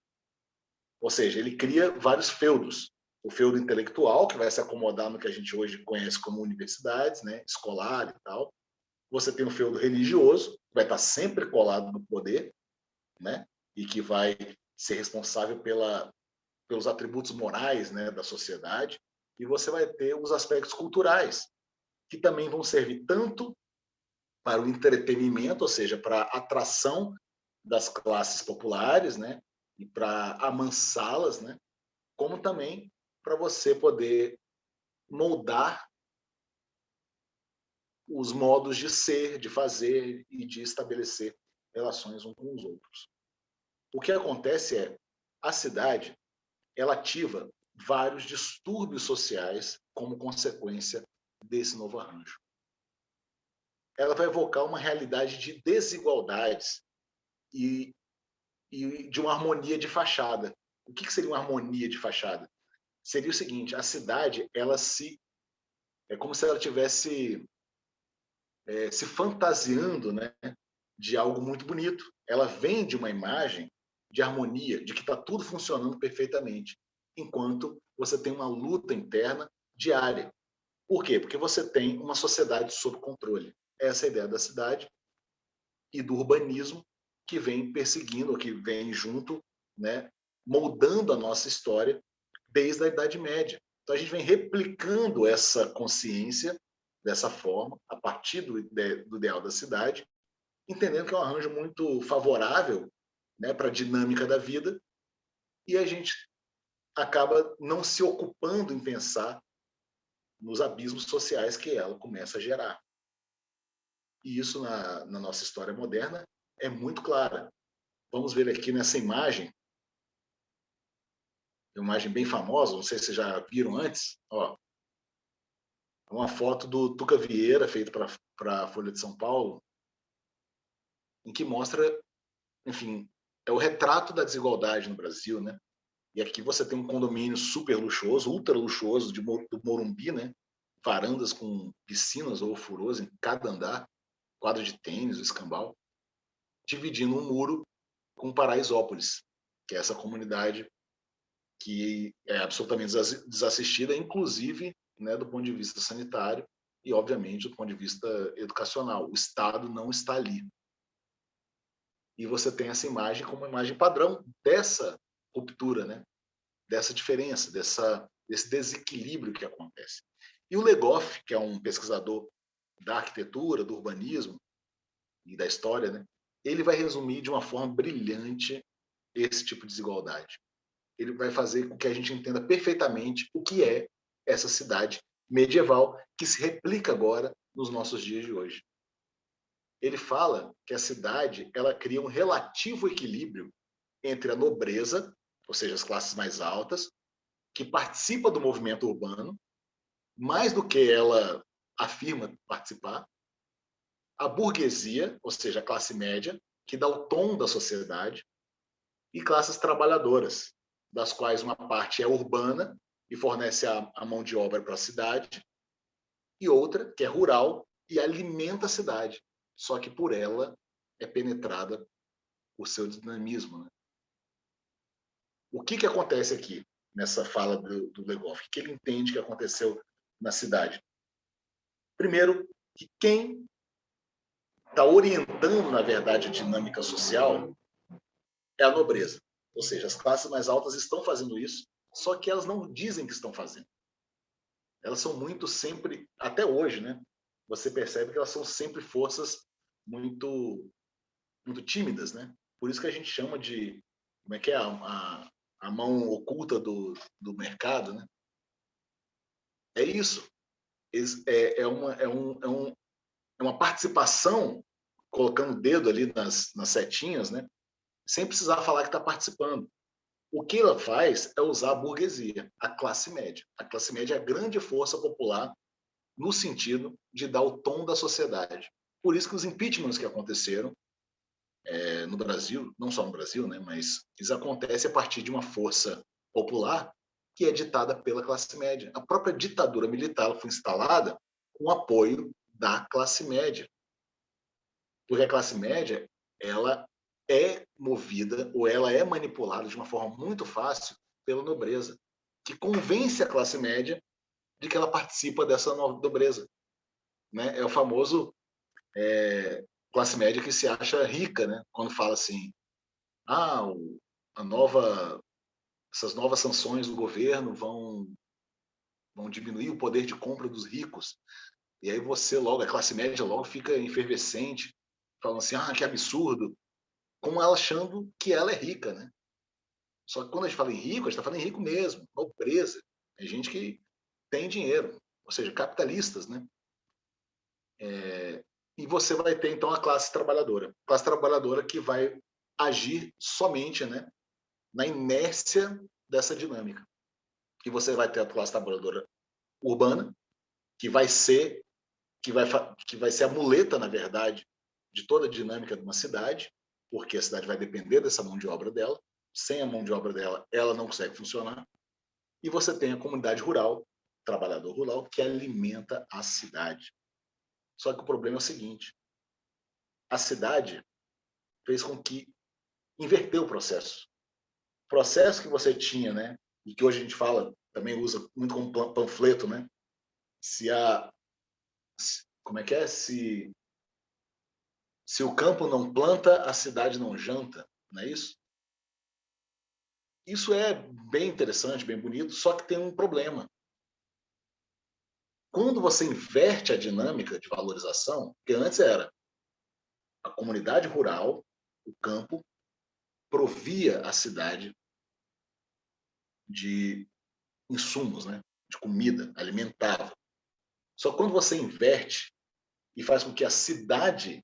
Ou seja, ele cria vários feudos. O feudo intelectual, que vai se acomodar no que a gente hoje conhece como universidades, né, escolar e tal. Você tem o feudo religioso, que vai estar sempre colado no poder, né, e que vai ser responsável pelos atributos morais, né, da sociedade. E você vai ter os aspectos culturais, que também vão servir tanto para o entretenimento, ou seja, para a atração das classes populares, né, e para amansá-las, né, como também para você poder moldar os modos de ser, de fazer e de estabelecer relações uns com os outros. O que acontece é, a cidade, ela ativa vários distúrbios sociais como consequência desse novo arranjo. Ela vai evocar uma realidade de desigualdades e de uma harmonia de fachada. O que seria uma harmonia de fachada? Seria o seguinte: a cidade, é como se ela tivesse se fantasiando, né, de algo muito bonito. Ela vende uma imagem de harmonia, de que está tudo funcionando perfeitamente, enquanto você tem uma luta interna diária. Por quê? Porque você tem uma sociedade sob controle. Essa é a ideia da cidade e do urbanismo que vem perseguindo, que vem junto, né, moldando a nossa história desde a Idade Média. Então a gente vem replicando essa consciência dessa forma, a partir do ideal da cidade, entendendo que é um arranjo muito favorável, né, para a dinâmica da vida, e a gente acaba não se ocupando em pensar nos abismos sociais que ela começa a gerar. E isso na nossa história moderna é muito clara. Vamos ver aqui nessa imagem, uma imagem bem famosa, não sei se vocês já viram antes, ó, uma foto do Tuca Vieira, feita para a Folha de São Paulo, em que mostra, enfim, é o retrato da desigualdade no Brasil, né? E aqui você tem um condomínio super luxuoso, ultra luxuoso, do Morumbi, né? Varandas com piscinas ou ofurôs em cada andar, quadra de tênis, escambau, dividindo um muro com Paraisópolis, que é essa comunidade que é absolutamente desassistida, inclusive, né, do ponto de vista sanitário e, obviamente, do ponto de vista educacional. O Estado não está ali. E você tem essa imagem como uma imagem padrão dessa ruptura, né? Dessa diferença, desse desequilíbrio que acontece. E o Legoff, que é um pesquisador da arquitetura, do urbanismo e da história, né? Ele vai resumir de uma forma brilhante esse tipo de desigualdade. Ele vai fazer com que a gente entenda perfeitamente o que é essa cidade medieval que se replica agora nos nossos dias de hoje. Ele fala que a cidade ela cria um relativo equilíbrio entre a nobreza, ou seja, as classes mais altas, que participa do movimento urbano, mais do que ela afirma participar, a burguesia, ou seja, a classe média, que dá o tom da sociedade, e classes trabalhadoras, das quais uma parte é urbana e fornece a mão de obra para a cidade, e outra que é rural e alimenta a cidade, só que por ela é penetrada por seu dinamismo. Né? O que acontece aqui nessa fala do Legoff? O que ele entende que aconteceu na cidade? Primeiro, que quem está orientando, na verdade, a dinâmica social é a nobreza. Ou seja, as classes mais altas estão fazendo isso, só que elas não dizem que estão fazendo. Elas são muito sempre, até hoje, né? Você percebe que elas são sempre forças muito, muito tímidas, né? Por isso que a gente chama de, como é que é, a mão oculta do mercado, né? É isso. É uma participação, colocando o dedo ali nas setinhas, né? Sem precisar falar que está participando. O que ela faz é usar a burguesia, a classe média. A classe média é a grande força popular no sentido de dar o tom da sociedade. Por isso que os impeachments que aconteceram no Brasil, não só no Brasil, né, mas eles acontecem a partir de uma força popular que é ditada pela classe média. A própria ditadura militar foi instalada com o apoio da classe média. Porque a classe média, ela é movida ou ela é manipulada de uma forma muito fácil pela nobreza, que convence a classe média de que ela participa dessa nobreza. Né? É o famoso classe média que se acha rica, né? Quando fala assim, ah, a nova, essas novas sanções do governo vão diminuir o poder de compra dos ricos. E aí você logo, a classe média logo fica efervescente, falando assim, ah, que absurdo, como ela achando que ela é rica, né? Só que quando a gente fala em rico, a gente está falando em rico mesmo, nobreza. É gente que tem dinheiro, ou seja, capitalistas, né? E você vai ter, então, a classe trabalhadora. A classe trabalhadora que vai agir somente, né, na inércia dessa dinâmica. E você vai ter a classe trabalhadora urbana, que vai ser a muleta, na verdade, de toda a dinâmica de uma cidade, porque a cidade vai depender dessa mão de obra dela. Sem a mão de obra dela, ela não consegue funcionar. E você tem a comunidade rural, trabalhador rural, que alimenta a cidade. Só que o problema é o seguinte: a cidade fez com que inverteu o processo. O processo que você tinha, né, e que hoje a gente fala, também usa muito como panfleto, né, Se a, como é que é? Se o campo não planta, a cidade não janta, não é isso? Isso é bem interessante, bem bonito, só que tem um problema. Quando você inverte a dinâmica de valorização, que antes era a comunidade rural, o campo, provia a cidade de insumos, né? De comida, alimentava. Só que quando você inverte e faz com que a cidade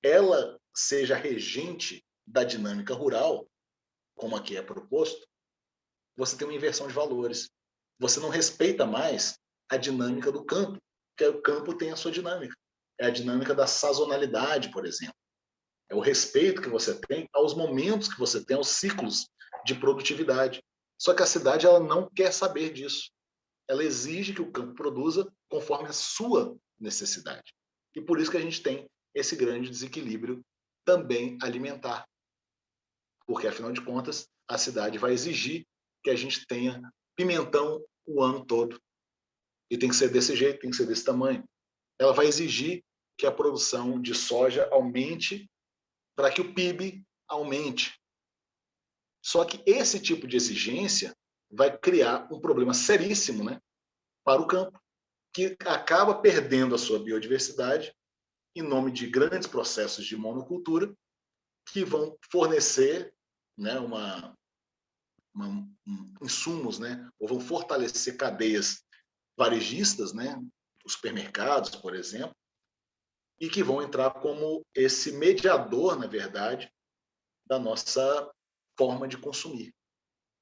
ela seja regente da dinâmica rural, como aqui é proposto, você tem uma inversão de valores. Você não respeita mais a dinâmica do campo, porque o campo tem a sua dinâmica. É a dinâmica da sazonalidade, por exemplo. É o respeito que você tem aos momentos que você tem, aos ciclos de produtividade. Só que a cidade ela não quer saber disso. Ela exige que o campo produza conforme a sua necessidade. E por isso que a gente tem esse grande desequilíbrio também alimentar. Porque, afinal de contas, a cidade vai exigir que a gente tenha pimentão o ano todo. E tem que ser desse jeito, tem que ser desse tamanho. Ela vai exigir que a produção de soja aumente para que o PIB aumente. Só que esse tipo de exigência vai criar um problema seríssimo, né, para o campo, que acaba perdendo a sua biodiversidade em nome de grandes processos de monocultura que vão fornecer, né, insumos, né, ou vão fortalecer cadeias varejistas, né, os supermercados, por exemplo, e que vão entrar como esse mediador, na verdade, da nossa forma de consumir.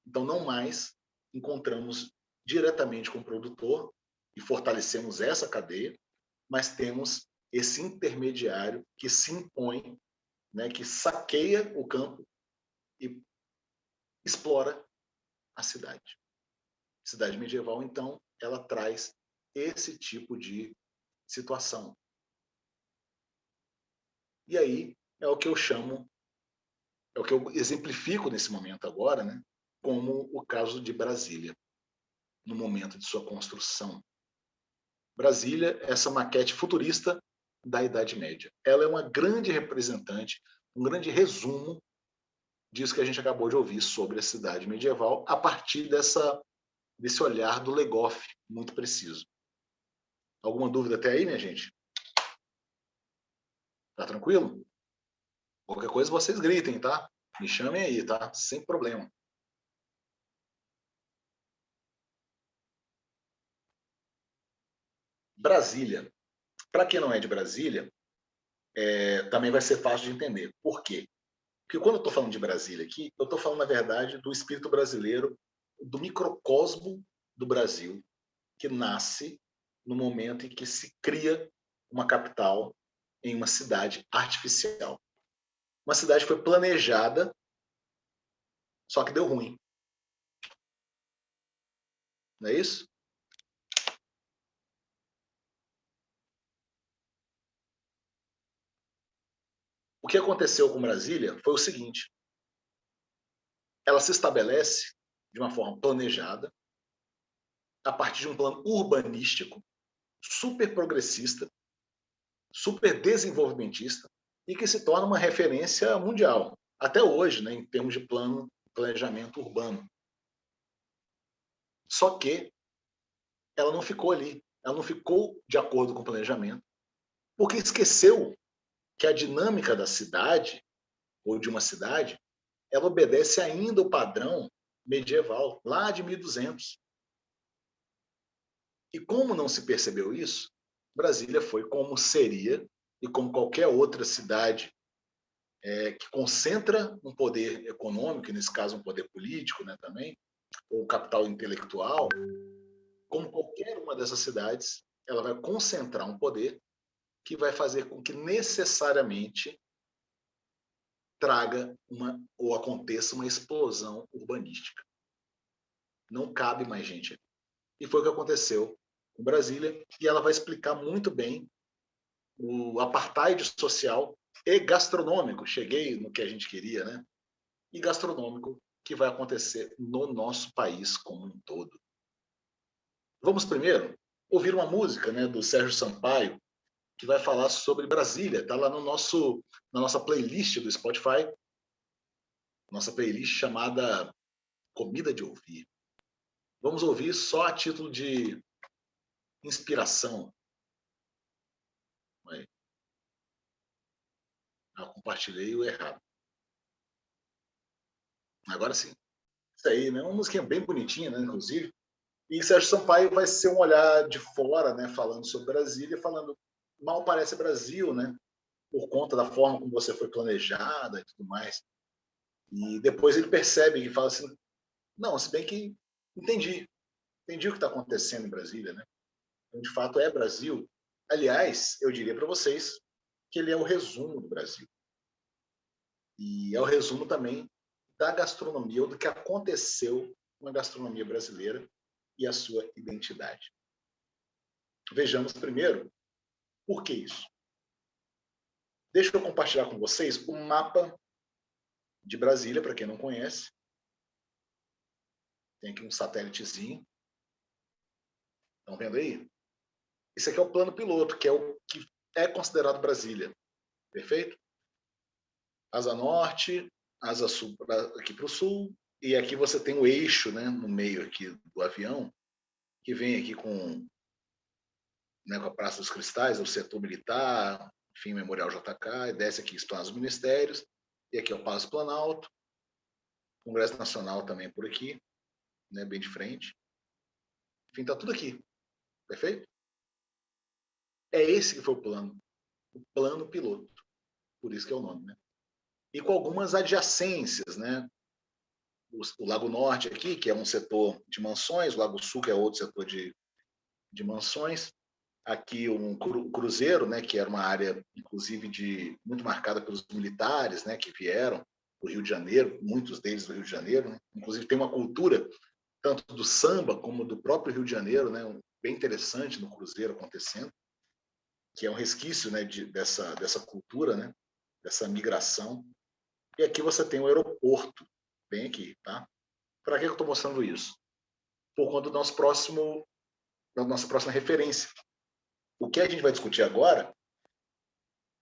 Então, não mais encontramos diretamente com o produtor e fortalecemos essa cadeia, mas temos esse intermediário que se impõe, né, que saqueia o campo e explora a cidade. Cidade medieval, então, ela traz esse tipo de situação. E aí é o que eu chamo, é o que eu exemplifico nesse momento agora, né, como o caso de Brasília, no momento de sua construção. Brasília, essa maquete futurista da Idade Média. Ela é uma grande representante, um grande resumo disso que a gente acabou de ouvir sobre a cidade medieval, a partir desse olhar do Legoff, muito preciso. Alguma dúvida até aí, minha gente? Tá tranquilo? Qualquer coisa vocês gritem, tá? Me chamem aí, tá? Sem problema. Brasília. Para quem não é de Brasília, também vai ser fácil de entender. Por quê? Porque quando eu estou falando de Brasília aqui, eu estou falando, na verdade, do espírito brasileiro, do microcosmo do Brasil, que nasce no momento em que se cria uma capital em uma cidade artificial. Uma cidade que foi planejada, só que deu ruim. Não é isso? O que aconteceu com Brasília foi o seguinte: ela se estabelece de uma forma planejada, a partir de um plano urbanístico, super progressista, super desenvolvimentista, e que se torna uma referência mundial, até hoje, né, em termos de planejamento urbano. Só que ela não ficou ali, ela não ficou de acordo com o planejamento, porque esqueceu que a dinâmica da cidade, ou de uma cidade, ela obedece ainda o padrão medieval, lá de 1200. E como não se percebeu isso, Brasília foi como seria, e como qualquer outra cidade que concentra um poder econômico, e nesse caso um poder político, né, também, ou capital intelectual, como qualquer uma dessas cidades, ela vai concentrar um poder que vai fazer com que necessariamente traga ou aconteça uma explosão urbanística. Não cabe mais gente. E foi o que aconteceu com Brasília, e ela vai explicar muito bem o apartheid social e gastronômico. Cheguei no que a gente queria, né? E gastronômico que vai acontecer no nosso país como um todo. Vamos primeiro ouvir uma música, né, do Sérgio Sampaio, que vai falar sobre Brasília. Está lá na nossa playlist do Spotify, nossa playlist chamada Comida de Ouvir. Vamos ouvir só a título de inspiração. Compartilhei o errado. Agora sim. Isso aí, né? Uma musiquinha bem bonitinha, né, inclusive. E Sérgio Sampaio vai ser um olhar de fora, né, falando sobre Brasília, falando mal parece Brasil, né, por conta da forma como você foi planejada e tudo mais. E depois ele percebe e fala assim, não, se bem que entendi o que está acontecendo em Brasília, né? Então, de fato, é Brasil. Aliás, eu diria para vocês que ele é o resumo do Brasil. E é o resumo também da gastronomia, ou do que aconteceu com a gastronomia brasileira e a sua identidade. Vejamos primeiro por que isso. Deixa eu compartilhar com vocês o mapa de Brasília, para quem não conhece. Tem aqui um satélitezinho. Estão vendo aí? Esse aqui é o plano piloto, que é o que é considerado Brasília. Perfeito? Asa norte, asa sul aqui para o sul, e aqui você tem o eixo, né, no meio aqui do avião, que vem aqui com a Praça dos Cristais, o setor militar, enfim, Memorial JK, e desce aqui Esplanada dos Ministérios, e aqui é o Palácio Planalto, Congresso Nacional também por aqui, né, bem de frente. Enfim, está tudo aqui. Perfeito? É esse que foi o plano piloto. Por isso que é o nome, né? E com algumas adjacências, né? O Lago Norte aqui, que é um setor de mansões, o Lago Sul, que é outro setor de mansões. Aqui um cruzeiro, né, que era uma área, inclusive, muito marcada pelos militares, né, que vieram do Rio de Janeiro, muitos deles do Rio de Janeiro. Né? Inclusive tem uma cultura, tanto do samba como do próprio Rio de Janeiro, né, bem interessante no cruzeiro acontecendo, que é um resquício, né, dessa cultura, né, dessa migração. E aqui você tem o aeroporto, bem aqui, tá? Para que eu estou mostrando isso? Por conta da nossa próxima referência. O que a gente vai discutir agora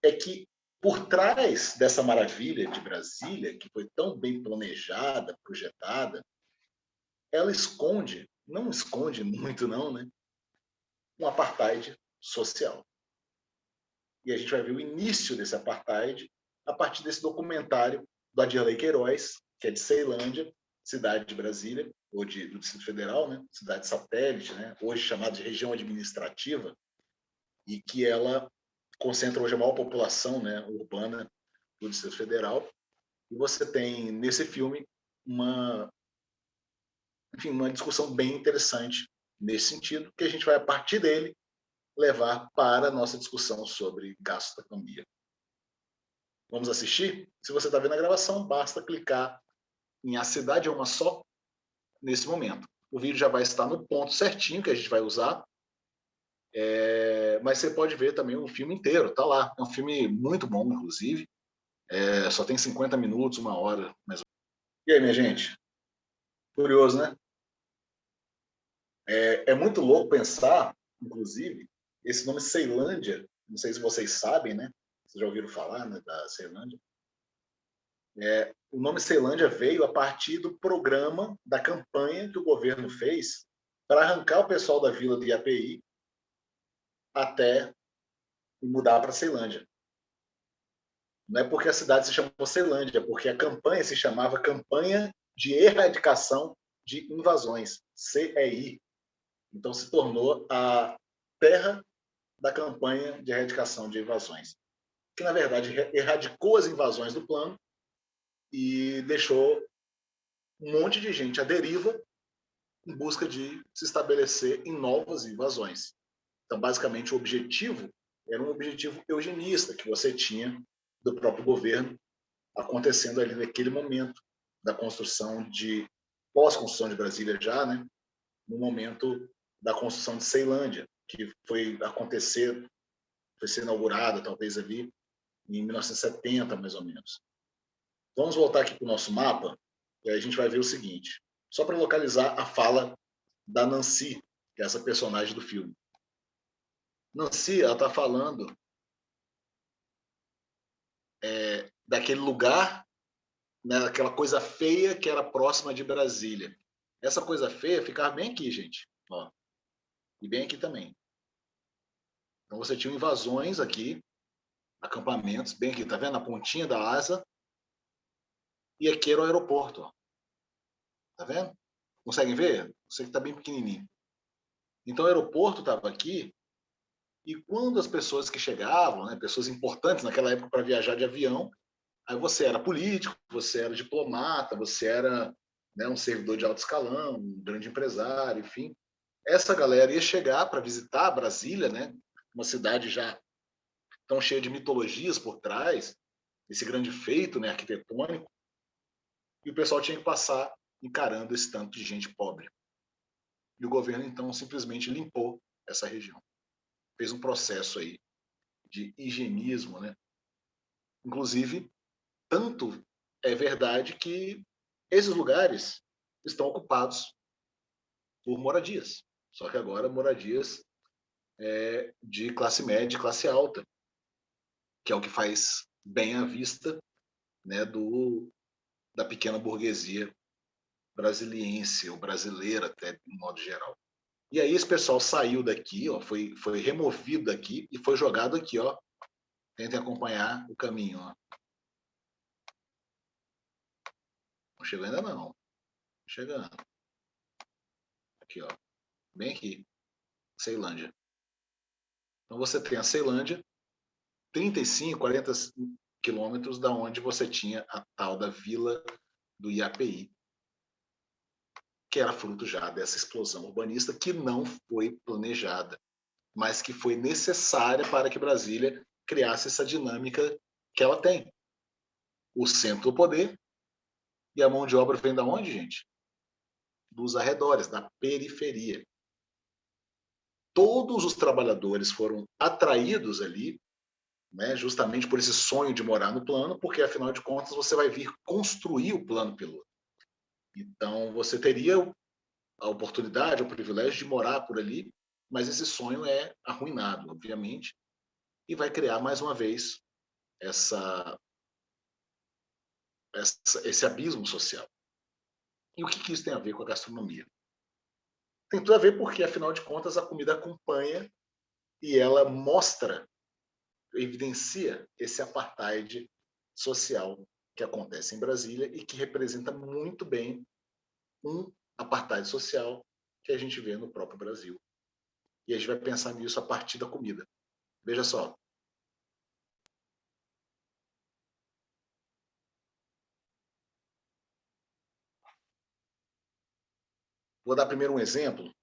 é que por trás dessa maravilha de Brasília, que foi tão bem planejada, projetada, ela não esconde muito não, né? Um apartheid social. E a gente vai ver o início desse apartheid a partir desse documentário do Adirley Queiroz, que é de Ceilândia, cidade de Brasília, ou do Distrito Federal, né? Cidade satélite, né? Hoje chamada de região administrativa, e que ela concentra hoje a maior população, né, urbana do Distrito Federal. E você tem, nesse filme, uma discussão bem interessante nesse sentido, que a gente vai, a partir dele, levar para a nossa discussão sobre gastronomia. Vamos assistir? Se você está vendo a gravação, basta clicar em A Cidade é Uma Só, nesse momento. O vídeo já vai estar no ponto certinho que a gente vai usar, mas você pode ver também o filme inteiro, tá lá. É um filme muito bom, inclusive. Só tem 50 minutos, uma hora, mais ou menos. E aí, minha gente? Curioso, né? É muito louco pensar, inclusive, esse nome Ceilândia, não sei se vocês sabem, né? Vocês já ouviram falar, né, da Ceilândia? O nome Ceilândia veio a partir do programa, da campanha que o governo fez para arrancar o pessoal da vila do IAPI até mudar para Ceilândia. Não é porque a cidade se chamou Ceilândia, é porque a campanha se chamava Campanha de Erradicação de Invasões, CEI. Então se tornou a terra da campanha de erradicação de invasões, que na verdade erradicou as invasões do plano e deixou um monte de gente à deriva em busca de se estabelecer em novas invasões. Então, basicamente, o objetivo era um objetivo eugenista que você tinha do próprio governo acontecendo ali naquele momento da construção pós-construção de Brasília já, né? No momento da construção de Ceilândia, que foi ser inaugurada talvez ali em 1970, mais ou menos. Vamos voltar aqui para o nosso mapa, e aí a gente vai ver o seguinte, só para localizar a fala da Nancy, que é essa personagem do filme. Nancy, ela está falando daquele lugar, né, aquela coisa feia que era próxima de Brasília. Essa coisa feia ficava bem aqui, gente. Ó, e bem aqui também. Então você tinha invasões aqui, acampamentos, bem aqui, tá vendo? A pontinha da asa. E aqui era o aeroporto, ó. Tá vendo? Conseguem ver? Você que está bem pequenininho. Então o aeroporto estava aqui, e quando as pessoas que chegavam, né, pessoas importantes naquela época para viajar de avião, aí você era político, você era diplomata, você era, né, um servidor de alto escalão, um grande empresário, enfim. Essa galera ia chegar para visitar Brasília, né, uma cidade já tão cheia de mitologias por trás, esse grande feito, né, arquitetônico, e o pessoal tinha que passar encarando esse tanto de gente pobre. E o governo, então, simplesmente limpou essa região. Fez um processo aí de higienismo, né? Inclusive, tanto é verdade que esses lugares estão ocupados por moradias. Só que agora moradias de classe média e classe alta, que é o que faz bem à vista, né, da pequena burguesia brasiliense ou brasileira, até de modo geral. E aí esse pessoal saiu daqui, ó, foi removido daqui e foi jogado aqui, ó. Tentem acompanhar o caminho, ó. Não chegou ainda não. Chegando. Aqui, ó. Bem aqui. Ceilândia. Então você tem a Ceilândia, 35, 40 quilômetros da onde você tinha a tal da Vila do IAPI, que era fruto já dessa explosão urbanista que não foi planejada, mas que foi necessária para que Brasília criasse essa dinâmica que ela tem. O centro do poder e a mão de obra vem da onde, gente? Dos arredores, da periferia. Todos os trabalhadores foram atraídos ali, né, justamente por esse sonho de morar no plano, porque afinal de contas você vai vir construir o plano piloto. Então você teria a oportunidade, o privilégio de morar por ali, mas esse sonho é arruinado, obviamente, e vai criar mais uma vez esse abismo social. E o que isso tem a ver com a gastronomia? Tem tudo a ver porque, afinal de contas, a comida acompanha e ela mostra, evidencia esse apartheid social que acontece em Brasília e que representa muito bem um apartheid social que a gente vê no próprio Brasil. E a gente vai pensar nisso a partir da comida. Veja só. Vou dar primeiro um exemplo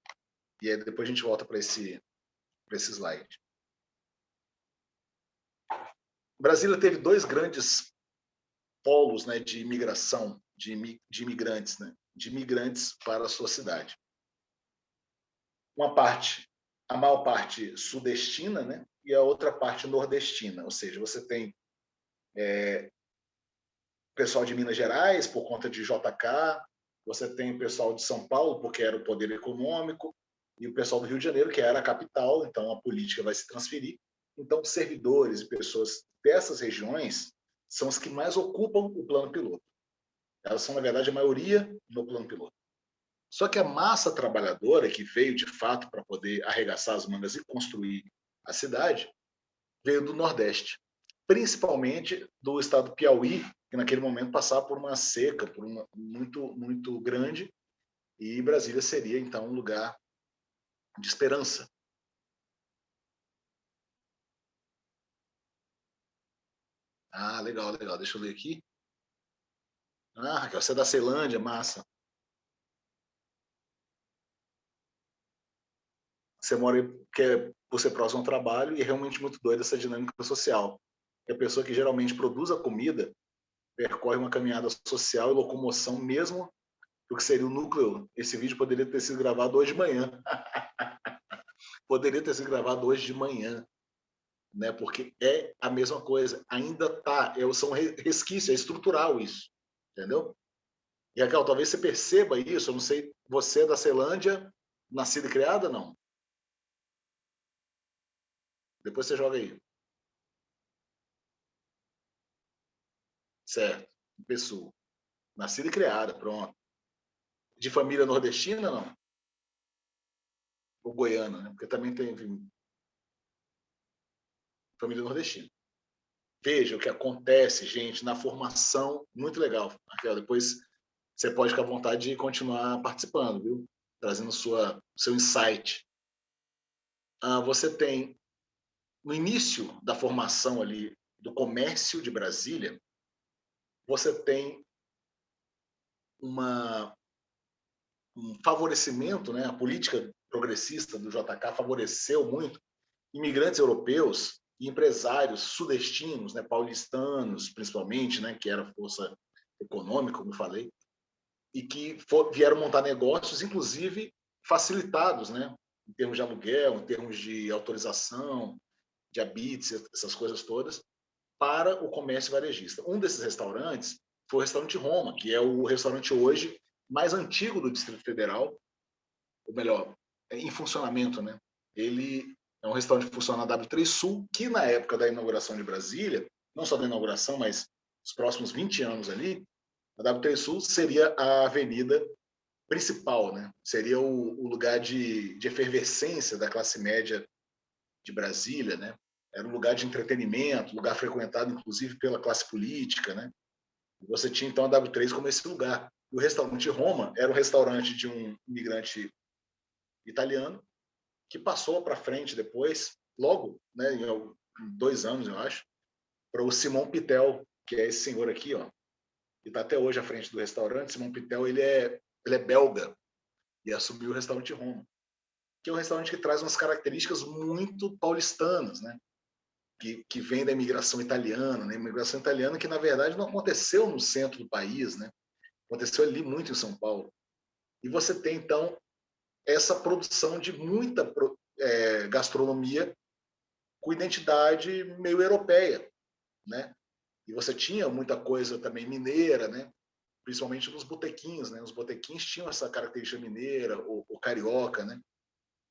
e aí depois a gente volta para esse slide. Brasília teve dois grandes polos, né, de imigração, de imigrantes, né, de imigrantes para a sua cidade. Uma parte, a maior parte sudestina, né, e a outra parte nordestina, ou seja, você tem pessoal de Minas Gerais por conta de JK, você tem o pessoal de São Paulo porque era o poder econômico e o pessoal do Rio de Janeiro que era a capital, então a política vai se transferir. Então servidores e pessoas dessas regiões são os que mais ocupam o plano piloto. Elas são, na verdade, a maioria no plano piloto. Só que a massa trabalhadora, que veio de fato para poder arregaçar as mangas e construir a cidade, veio do Nordeste, principalmente do estado do Piauí, que naquele momento passava por uma seca muito grande, e Brasília seria, então, um lugar de esperança. Ah, legal, legal. Deixa eu ler aqui. Ah, Raquel, você é da Ceilândia, massa. Você mora, quer por ser próximo ao trabalho, e é realmente muito doida essa dinâmica social. É a pessoa que geralmente produz a comida percorre uma caminhada social e locomoção mesmo do que seria o núcleo. Esse vídeo poderia ter sido gravado hoje de manhã. Poderia ter sido gravado hoje de manhã, né? Porque é a mesma coisa. Ainda tá, são resquícios, é estrutural isso, entendeu? E Raquel, talvez você perceba isso. Eu não sei, você é da Ceilândia, nascida e criada, não? Depois você joga aí. Certo. Pessoa. Nascida e criada, pronto. De família nordestina, não? Ou goiana, né? Porque também tem família nordestina. Veja o que acontece, gente, na formação. Muito legal, Raquel. Depois você pode ficar à vontade de continuar participando, viu? Trazendo seu insight. Você tem, no início da formação ali do comércio de Brasília, você tem um favorecimento, né? A política progressista do JK favoreceu muito imigrantes europeus e empresários sudestinos, né? Paulistanos, principalmente, né? Que era a força econômica, como eu falei, e que vieram montar negócios, inclusive facilitados, né? Em termos de aluguel, em termos de autorização, de habites, essas coisas todas, para o comércio varejista. Um desses restaurantes foi o restaurante Roma, que é o restaurante hoje mais antigo do Distrito Federal, ou melhor, em funcionamento, né? Ele é um restaurante que funciona na W3 Sul, que na época da inauguração de Brasília, não só da inauguração, mas os próximos 20 anos ali, a W3 Sul seria a avenida principal, né? Seria o lugar de efervescência da classe média de Brasília, né? Era um lugar de entretenimento, lugar frequentado inclusive pela classe política, né? Você tinha então a W3 como esse lugar. O restaurante Roma era um restaurante de um imigrante italiano que passou para frente depois, logo, né, em 2 anos, eu acho, para o Simon Pitel, que é esse senhor aqui, ó, que está até hoje à frente do restaurante. Simon Pitel, ele é belga e assumiu o restaurante Roma, que é um restaurante que traz umas características muito paulistanas, né? Que vem da imigração italiana, né? Imigração italiana que, na verdade, não aconteceu no centro do país, né? Aconteceu ali muito em São Paulo. E você tem, então, essa produção de muita gastronomia com identidade meio europeia, né? E você tinha muita coisa também mineira, né? Principalmente nos botequins, né? Os botequins tinham essa característica mineira ou carioca, né?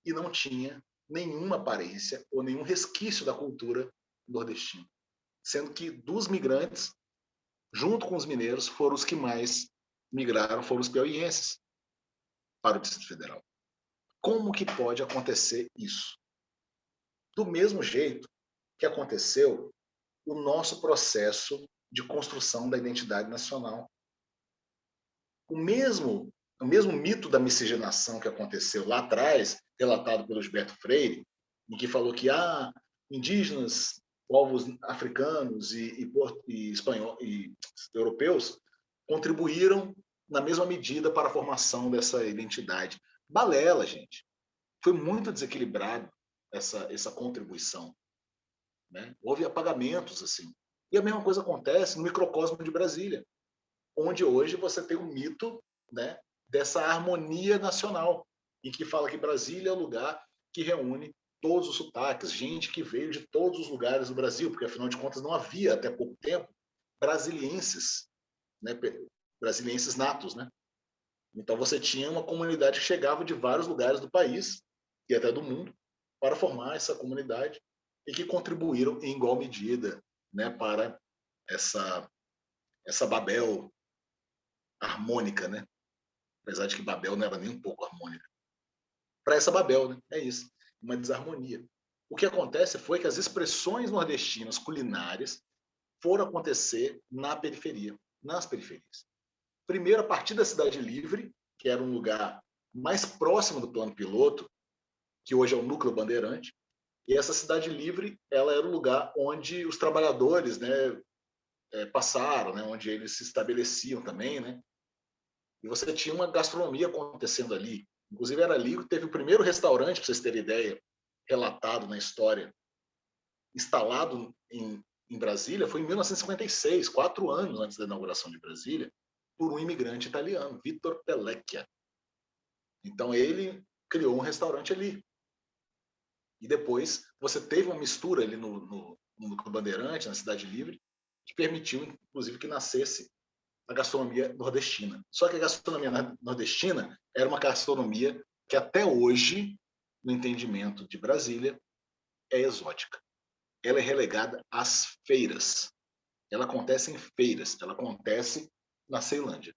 E não tinha nenhuma aparência ou nenhum resquício da cultura nordestina. Sendo que dos migrantes, junto com os mineiros, foram os que mais migraram, foram os piauienses para o Distrito Federal. Como que pode acontecer isso? Do mesmo jeito que aconteceu o nosso processo de construção da identidade nacional. O mesmo mito da miscigenação que aconteceu lá atrás, relatado pelo Gilberto Freire, em que falou que indígenas, povos africanos e europeus contribuíram na mesma medida para a formação dessa identidade. Balela, gente. Foi muito desequilibrado essa contribuição, né? Houve apagamentos assim. E a mesma coisa acontece no microcosmo de Brasília, onde hoje você tem um mito, né, dessa harmonia nacional, em que fala que Brasília é o lugar que reúne todos os sotaques, gente que veio de todos os lugares do Brasil, porque afinal de contas não havia até pouco tempo brasilienses, né, brasilienses natos, né? Então você tinha uma comunidade que chegava de vários lugares do país e até do mundo para formar essa comunidade e que contribuíram em igual medida, né, para essa Babel harmônica, né? Apesar de que Babel não era nem um pouco harmônica. Para essa Babel, né? É isso, uma desarmonia. O que acontece foi que as expressões nordestinas culinárias foram acontecer na periferia, nas periferias. Primeiro, a partir da Cidade Livre, que era um lugar mais próximo do plano piloto, que hoje é o Núcleo Bandeirante, e essa Cidade Livre, ela era o lugar onde os trabalhadores, né, passaram, né, onde eles se estabeleciam também, né? E você tinha uma gastronomia acontecendo ali. Inclusive, era ali que teve o primeiro restaurante, para vocês terem ideia, relatado na história, instalado em Brasília, foi em 1956, 4 anos antes da inauguração de Brasília, por um imigrante italiano, Vitor Pelecchia. Então, ele criou um restaurante ali. E depois, você teve uma mistura ali no Bandeirante, na Cidade Livre, que permitiu, inclusive, que nascesse a gastronomia nordestina. Só que a gastronomia nordestina era uma gastronomia que até hoje, no entendimento de Brasília, é exótica. ela é relegada às feiras. Ela acontece em feiras, ela acontece na Ceilândia.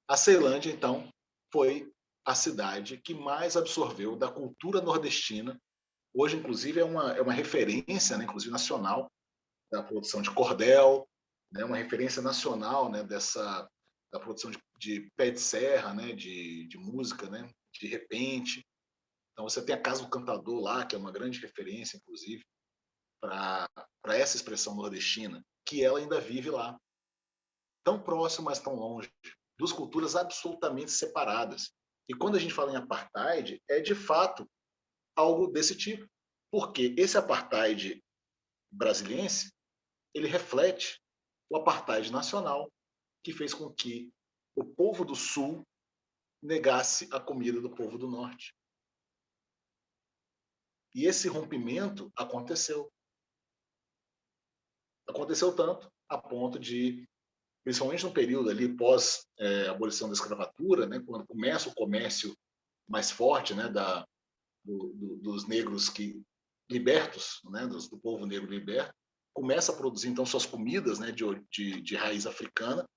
A Ceilândia, então, foi a cidade que mais absorveu da cultura nordestina. Hoje, inclusive, é uma referência, né, inclusive nacional, da produção de cordel, né, uma referência nacional, né, da produção de pé de serra, né, de música, né, de repente. Então, você tem a Casa do Cantador lá, que é uma grande referência, inclusive, para essa expressão nordestina, que ela ainda vive lá, tão próximo, mas tão longe, duas culturas absolutamente separadas. E quando a gente fala em apartheid, é de fato algo desse tipo, porque esse apartheid brasiliense, ele reflete o apartheid nacional, que fez com que o povo do Sul negasse a comida do povo do Norte. E esse rompimento aconteceu. Aconteceu tanto a ponto de, principalmente no período ali pós abolição da escravatura, né, quando começa o comércio mais forte, né, dos negros que libertos, né, do povo negro liberto, começa a produzir então suas comidas, né, de raiz africana,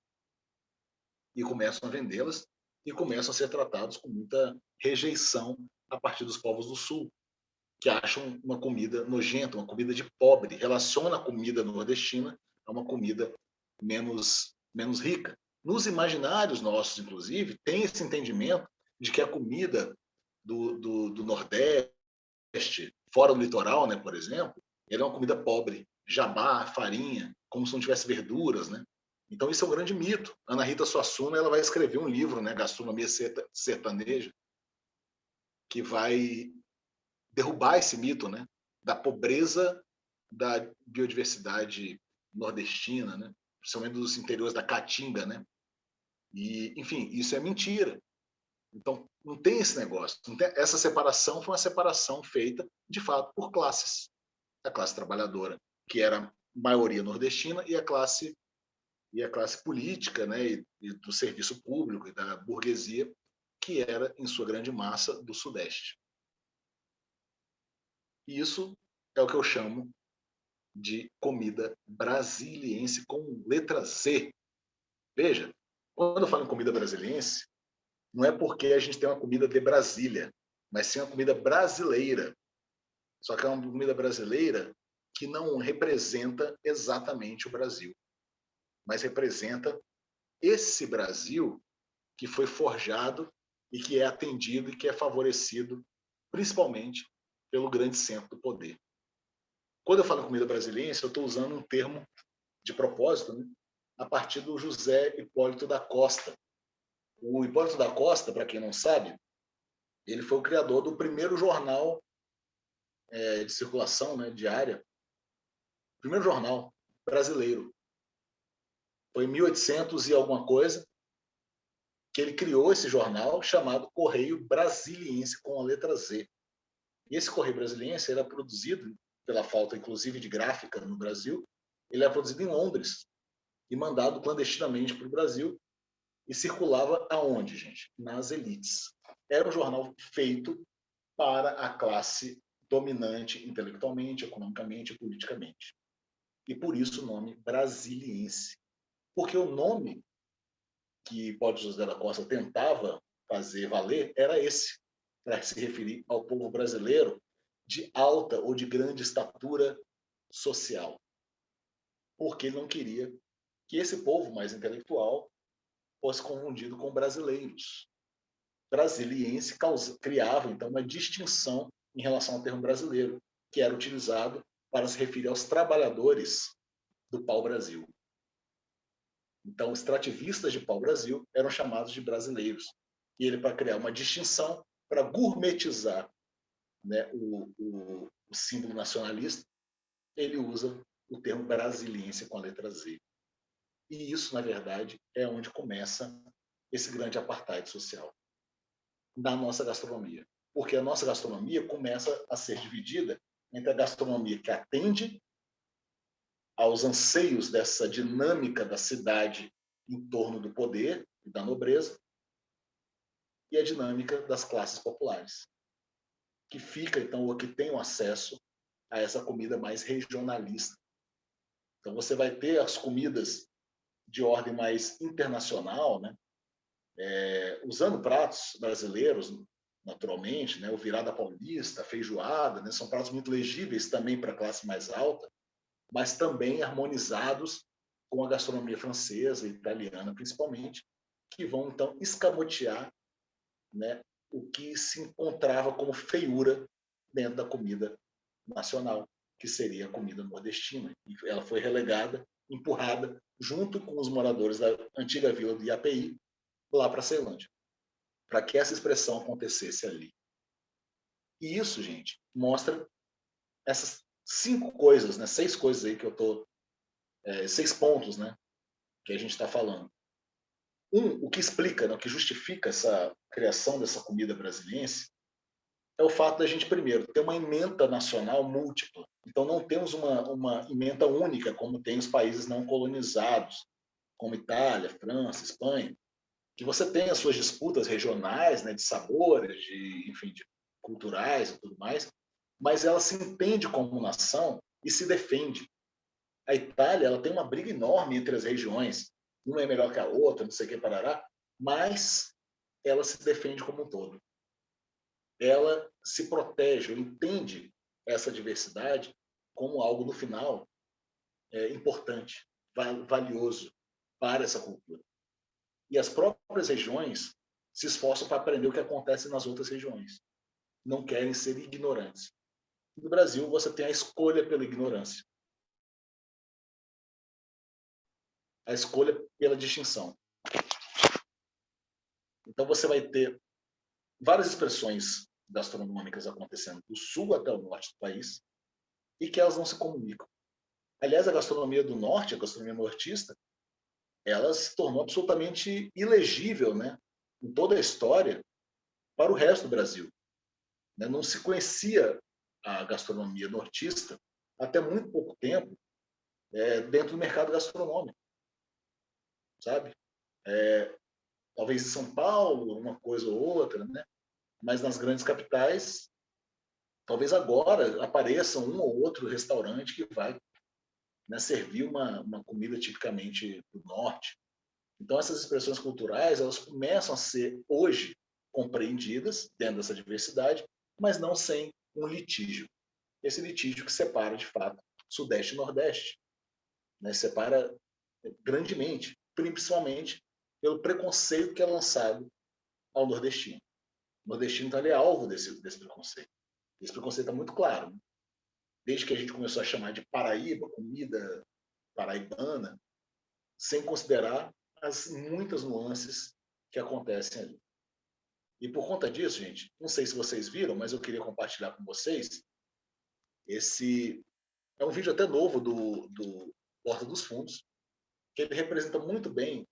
e começam a vendê-las e começam a ser tratados com muita rejeição a partir dos povos do Sul, que acham uma comida nojenta, uma comida de pobre, relaciona a comida nordestina a uma comida menos rica. Nos imaginários nossos, inclusive, tem esse entendimento de que a comida do Nordeste, fora do litoral, né, por exemplo, ela é uma comida pobre, jabá, farinha, como se não tivesse verduras, né? Então isso é um grande mito. Ana Rita Suassuna, ela vai escrever um livro, né, Gastronomia Sertaneja, que vai derrubar esse mito, né, da pobreza da biodiversidade nordestina, né, principalmente dos interiores da Caatinga, né? E, enfim, isso é mentira. Então, não tem esse negócio. Essa separação foi uma separação feita, de fato, por classes. A classe trabalhadora, que era maioria nordestina, e a classe política, né, e do serviço público e da burguesia, que era, em sua grande massa, do Sudeste. E isso é o que eu chamo de comida brasiliense com letra Z. Veja, quando eu falo em comida brasiliense, não é porque a gente tem uma comida de Brasília, mas sim uma comida brasileira. Só que é uma comida brasileira que não representa exatamente o Brasil, mas representa esse Brasil que foi forjado e que é atendido e que é favorecido principalmente pelo grande centro do poder. Quando eu falo em comida brasiliense, eu estou usando um termo de propósito, né, a partir do José Hipólito da Costa. O Hipólito da Costa, para quem não sabe, ele foi o criador do primeiro jornal de circulação, né, diária, primeiro jornal brasileiro. Foi em 1800 e alguma coisa que ele criou esse jornal chamado Correio Brasiliense, com a letra Z. E esse Correio Brasiliense era produzido, pela falta inclusive de gráfica no Brasil, ele era produzido em Londres e mandado clandestinamente para o Brasil e circulava aonde, gente? Nas elites. Era um jornal feito para a classe dominante intelectualmente, economicamente e politicamente. E por isso o nome brasiliense. Porque o nome que Hipólito José da Costa tentava fazer valer era esse, para se referir ao povo brasileiro de alta ou de grande estatura social. Porque ele não queria que esse povo mais intelectual fosse confundido com brasileiros. Brasiliense criava, então, uma distinção em relação ao termo brasileiro, que era utilizado para se referir aos trabalhadores do pau-brasil. Então, os extrativistas de pau-brasil eram chamados de brasileiros. E ele, para criar uma distinção, para gourmetizar, né, o símbolo nacionalista, ele usa o termo brasiliense com a letra Z. E isso, na verdade, é onde começa esse grande apartheid social da nossa gastronomia. Porque a nossa gastronomia começa a ser dividida entre a gastronomia que atende aos anseios dessa dinâmica da cidade em torno do poder e da nobreza, e a dinâmica das classes populares, que fica, então, o que tem o acesso a essa comida mais regionalista. Então, você vai ter as comidas de ordem mais internacional, né? Usando pratos brasileiros, naturalmente, né? O virada paulista, a feijoada, né? São pratos muito legíveis também para a classe mais alta, mas também harmonizados com a gastronomia francesa e italiana, principalmente, que vão, então, escamotear, né, o que se encontrava como feiura dentro da comida nacional, que seria a comida nordestina. E ela foi relegada, empurrada, junto com os moradores da antiga vila de Iapeí, lá para a Ceilândia, para que essa expressão acontecesse ali. E isso, gente, mostra essas 5 coisas, né, 6 coisas aí que eu estou, 6 pontos, né, que a gente está falando. O que explica, né, o que justifica essa criação dessa comida brasiliense é o fato da gente, primeiro, ter uma ementa nacional múltipla. Então, não temos uma ementa única, como tem os países não colonizados, como Itália, França, Espanha, que você tem as suas disputas regionais, né, de sabores, enfim, de culturais e tudo mais, mas ela se entende como nação e se defende. A Itália, ela tem uma briga enorme entre as regiões, uma é melhor que a outra, não sei o que, parará, mas ela se defende como um todo. Ela se protege, entende essa diversidade como algo, no final, importante, valioso para essa cultura. E as próprias regiões se esforçam para aprender o que acontece nas outras regiões. Não querem ser ignorantes. No Brasil, você tem a escolha pela ignorância. A escolha pela distinção. Então, você vai ter várias expressões gastronômicas acontecendo do sul até o norte do país e que elas não se comunicam. Aliás, a gastronomia do norte, a gastronomia nortista, ela se tornou absolutamente ilegível, né, em toda a história, para o resto do Brasil. Né? Não se conhecia a gastronomia nortista até muito pouco tempo dentro do mercado gastronômico, sabe? Talvez em São Paulo, uma coisa ou outra, né? Mas nas grandes capitais, talvez agora apareça um ou outro restaurante que vai, né, servir uma comida tipicamente do norte. Então, essas expressões culturais, elas começam a ser, hoje, compreendidas dentro dessa diversidade, mas não sem um litígio. Esse litígio que separa, de fato, Sudeste e Nordeste. Né? Separa grandemente, principalmente pelo preconceito que é lançado ao nordestino. O nordestino, então, ele é alvo desse preconceito. Esse preconceito está muito claro. Né? Desde que a gente começou a chamar de Paraíba, comida paraibana, sem considerar as muitas nuances que acontecem ali. E por conta disso, gente, não sei se vocês viram, mas eu queria compartilhar com vocês. Esse é um vídeo até novo do Porta dos Fundos, que ele representa muito bem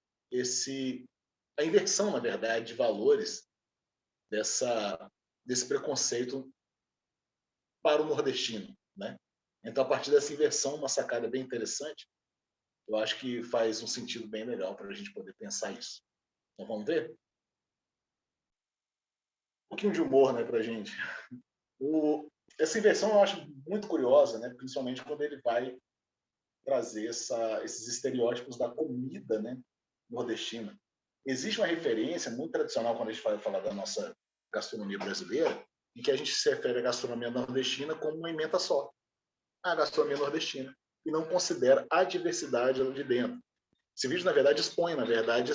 a inversão, na verdade, de valores desse preconceito para o nordestino. Né? Então, a partir dessa inversão, uma sacada bem interessante, eu acho que faz um sentido bem legal para a gente poder pensar isso. Então, vamos ver? Um pouquinho de humor, né, para a gente. Essa inversão eu acho muito curiosa, né, principalmente quando ele vai trazer esses estereótipos da comida, né, nordestina. Existe uma referência muito tradicional quando a gente vai falar da nossa gastronomia brasileira, em que a gente se refere à gastronomia nordestina como uma ementa só, a gastronomia nordestina, e não considera a diversidade de dentro. Esse vídeo, na verdade, expõe, na verdade,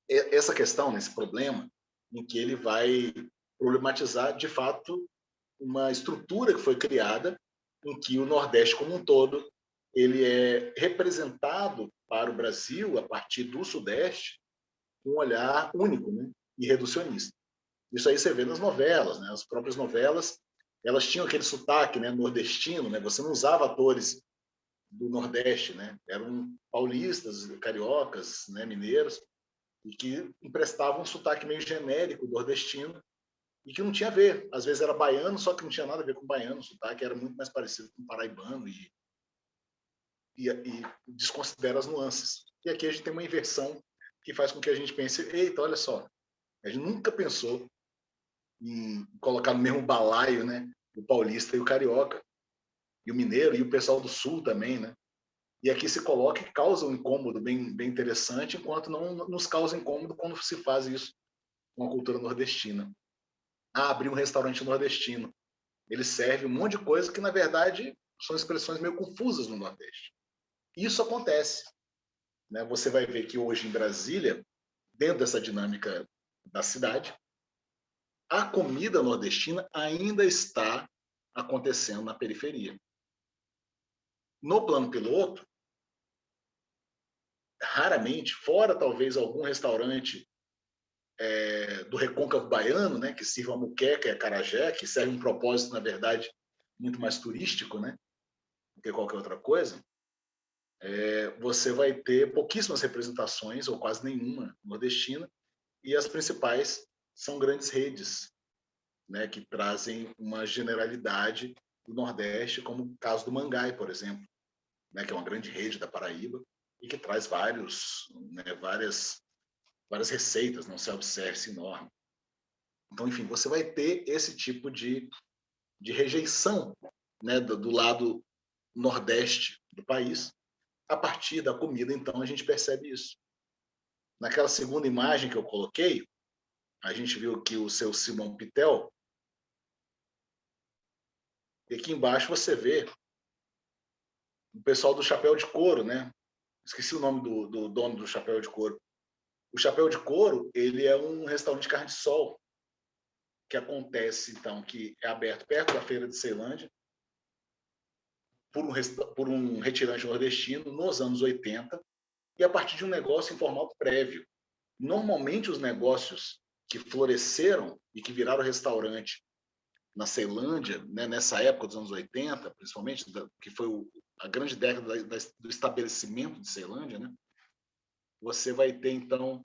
essa questão, esse problema, em que ele vai problematizar, de fato, uma estrutura que foi criada em que o Nordeste como um todo ele é representado para o Brasil a partir do Sudeste com um olhar único, né, e reducionista. Isso aí você vê nas novelas, né? As próprias novelas, elas tinham aquele sotaque, né, nordestino, né? Você não usava atores do Nordeste, né? Eram paulistas, cariocas, né, mineiros, e que emprestavam um sotaque meio genérico nordestino e que não tinha a ver. Às vezes era baiano, só que não tinha nada a ver com baiano, o sotaque era muito mais parecido com paraibano e desconsidera as nuances. E aqui a gente tem uma inversão que faz com que a gente pense, eita, olha só, a gente nunca pensou em colocar no mesmo balaio, né, o paulista e o carioca. e o mineiro, e o pessoal do sul também, né? E aqui se coloca e causa um incômodo bem interessante, enquanto não nos causa incômodo quando se faz isso com a cultura nordestina. Abrir um restaurante nordestino. Ele serve um monte de coisa que, na verdade, são expressões meio confusas no Nordeste. Isso acontece. Né? Você vai ver que hoje em Brasília, dentro dessa dinâmica da cidade, a comida nordestina ainda está acontecendo na periferia. No plano piloto, raramente, fora talvez algum restaurante do recôncavo baiano, né, que sirva a muqueca e acarajé, que serve um propósito, na verdade, muito mais turístico, né, do que qualquer outra coisa, você vai ter pouquíssimas representações, ou quase nenhuma, nordestina, e as principais são grandes redes, né, que trazem uma generalidade do Nordeste, como o caso do Mangai, por exemplo, né, que é uma grande rede da Paraíba, e que traz várias receitas, não self-service enorme. Então, enfim, você vai ter esse tipo de rejeição, né, do lado nordeste do país. A partir da comida, então, a gente percebe isso. Naquela segunda imagem que eu coloquei, a gente viu aqui o seu Simão Pitel, e aqui embaixo você vê o pessoal do Chapéu de Couro, né? Esqueci o nome do dono do Chapéu de Couro. O Chapéu de Couro, ele é um restaurante de carne de sol, que acontece, então, que é aberto perto da Feira de Ceilândia, por um retirante nordestino, nos anos 80, e a partir de um negócio informal prévio. Normalmente, os negócios que floresceram e que viraram restaurante na Ceilândia, né, nessa época dos anos 80, principalmente, que foi a grande década do estabelecimento de Ceilândia, né, você vai ter, então,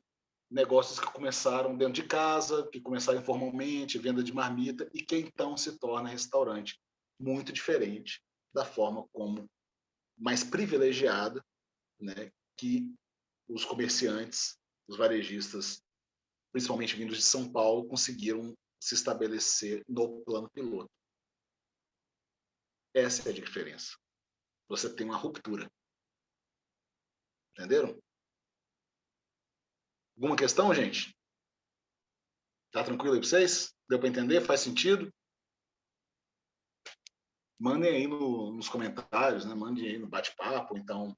negócios que começaram dentro de casa, que começaram informalmente, venda de marmita, e que então se torna restaurante. Muito diferente da forma como mais privilegiada, né, que os comerciantes, os varejistas, principalmente vindos de São Paulo, conseguiram se estabelecer no plano piloto. Essa é a diferença. Você tem uma ruptura. Entenderam? Alguma questão, gente? Tá tranquilo aí para vocês? Deu para entender? Faz sentido? Mandem aí nos comentários, né? Mandem aí no bate-papo. Então,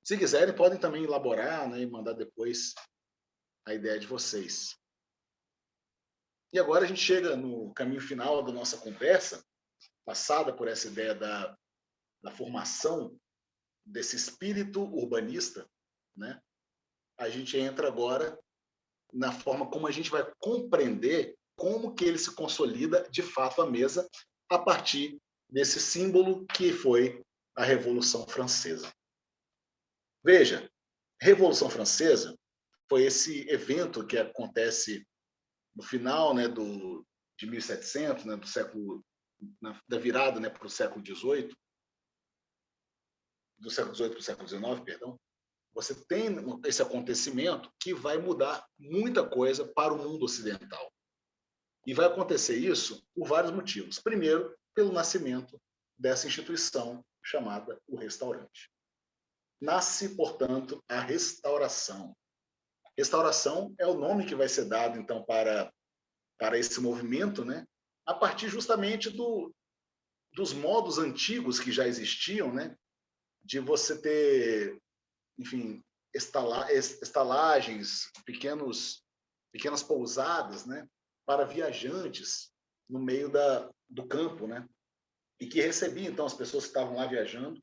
se quiserem, podem também elaborar, né? E mandar depois a ideia de vocês. E agora a gente chega no caminho final da nossa conversa, passada por essa ideia da formação desse espírito urbanista, né? A gente entra agora na forma como a gente vai compreender como que ele se consolida de fato à mesa a partir desse símbolo que foi a Revolução Francesa. Veja, Revolução Francesa foi esse evento que acontece no final, né, de 1700, né, do século, da virada, né, para o século XVIII, do século XVIII para o século XIX, perdão. Você tem esse acontecimento que vai mudar muita coisa para o mundo ocidental. E vai acontecer isso por vários motivos. Primeiro, pelo nascimento dessa instituição chamada o restaurante. Nasce, portanto, a restauração. Restauração é o nome que vai ser dado, então, para esse movimento, né? A partir justamente dos modos antigos que já existiam, né? De você ter, enfim, estalagens, pequenas pousadas, né? Para viajantes no meio do campo, né? E que recebiam, então, as pessoas que estavam lá viajando,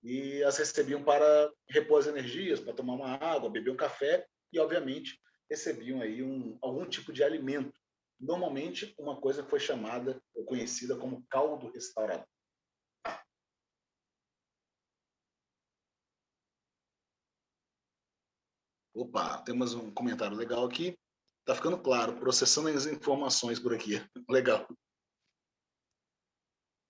e as recebiam para repor as energias, para tomar uma água, beber um café, e, obviamente, recebiam aí algum tipo de alimento. Normalmente, uma coisa que foi chamada ou conhecida como caldo restaurador. Opa, temos um comentário legal aqui. Tá ficando claro, processando as informações por aqui. Legal.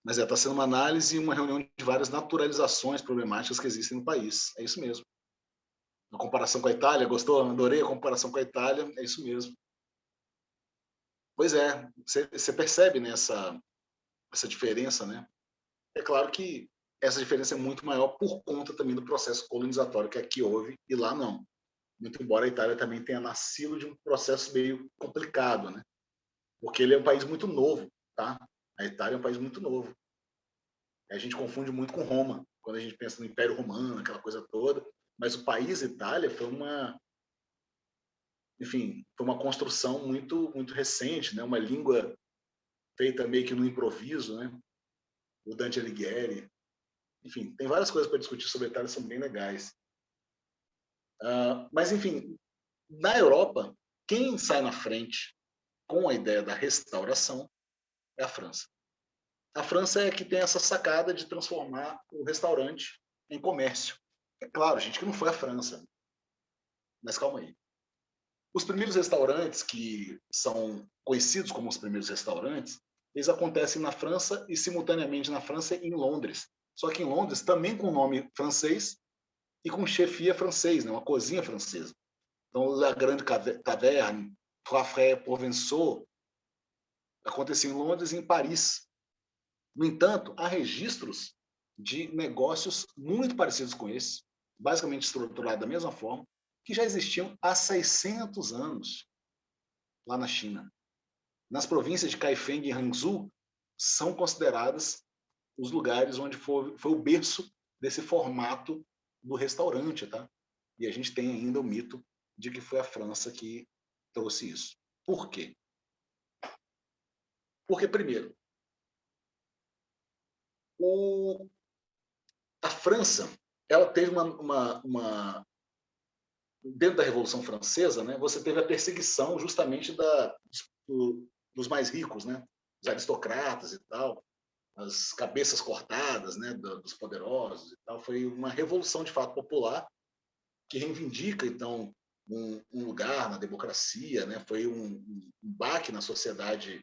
Mas está sendo uma análise e uma reunião de várias naturalizações problemáticas que existem no país. É isso mesmo. A comparação com a Itália, gostou? Adorei a comparação com a Itália. É isso mesmo. Pois é, você percebe, né, essa diferença, né? É claro que essa diferença é muito maior por conta também do processo colonizatório que aqui houve e lá não. Muito embora a Itália também tenha nascido de um processo meio complicado, né? Porque ele é um país muito novo, tá? A Itália é um país muito novo. A gente confunde muito com Roma, quando a gente pensa no Império Romano, aquela coisa toda. Mas o país Itália foi uma, enfim, foi uma construção muito recente, né? Uma língua feita meio que no improviso, né? O Dante Alighieri. Enfim, tem várias coisas para discutir sobre a Itália, são bem legais. Mas, enfim, na Europa, quem sai na frente com a ideia da restauração é a França. A França é que tem essa sacada de transformar o restaurante em comércio. É claro, gente, que não foi a França, mas calma aí. Os primeiros restaurantes que são conhecidos como os primeiros restaurantes, eles acontecem na França e simultaneamente na França e em Londres. Só que em Londres também com nome francês e com chefia francês, né? Uma cozinha francesa. Então, La Grande Taverne, Trois Frères Provençaux, acontecia em Londres e em Paris. No entanto, há registros de negócios muito parecidos com esse, basicamente estruturados da mesma forma, que já existiam há 600 anos lá na China. Nas províncias de Kaifeng e Hangzhou, são consideradas os lugares onde foi o berço desse formato do restaurante, tá? E a gente tem ainda o mito de que foi a França que trouxe isso. Por quê? Porque, primeiro, a França, ela teve dentro da Revolução Francesa, né, você teve a perseguição justamente dos mais ricos, né, os aristocratas e tal, as cabeças cortadas, né, dos poderosos e tal. Foi uma revolução de fato popular que reivindica então um lugar na democracia, né? Foi um baque na sociedade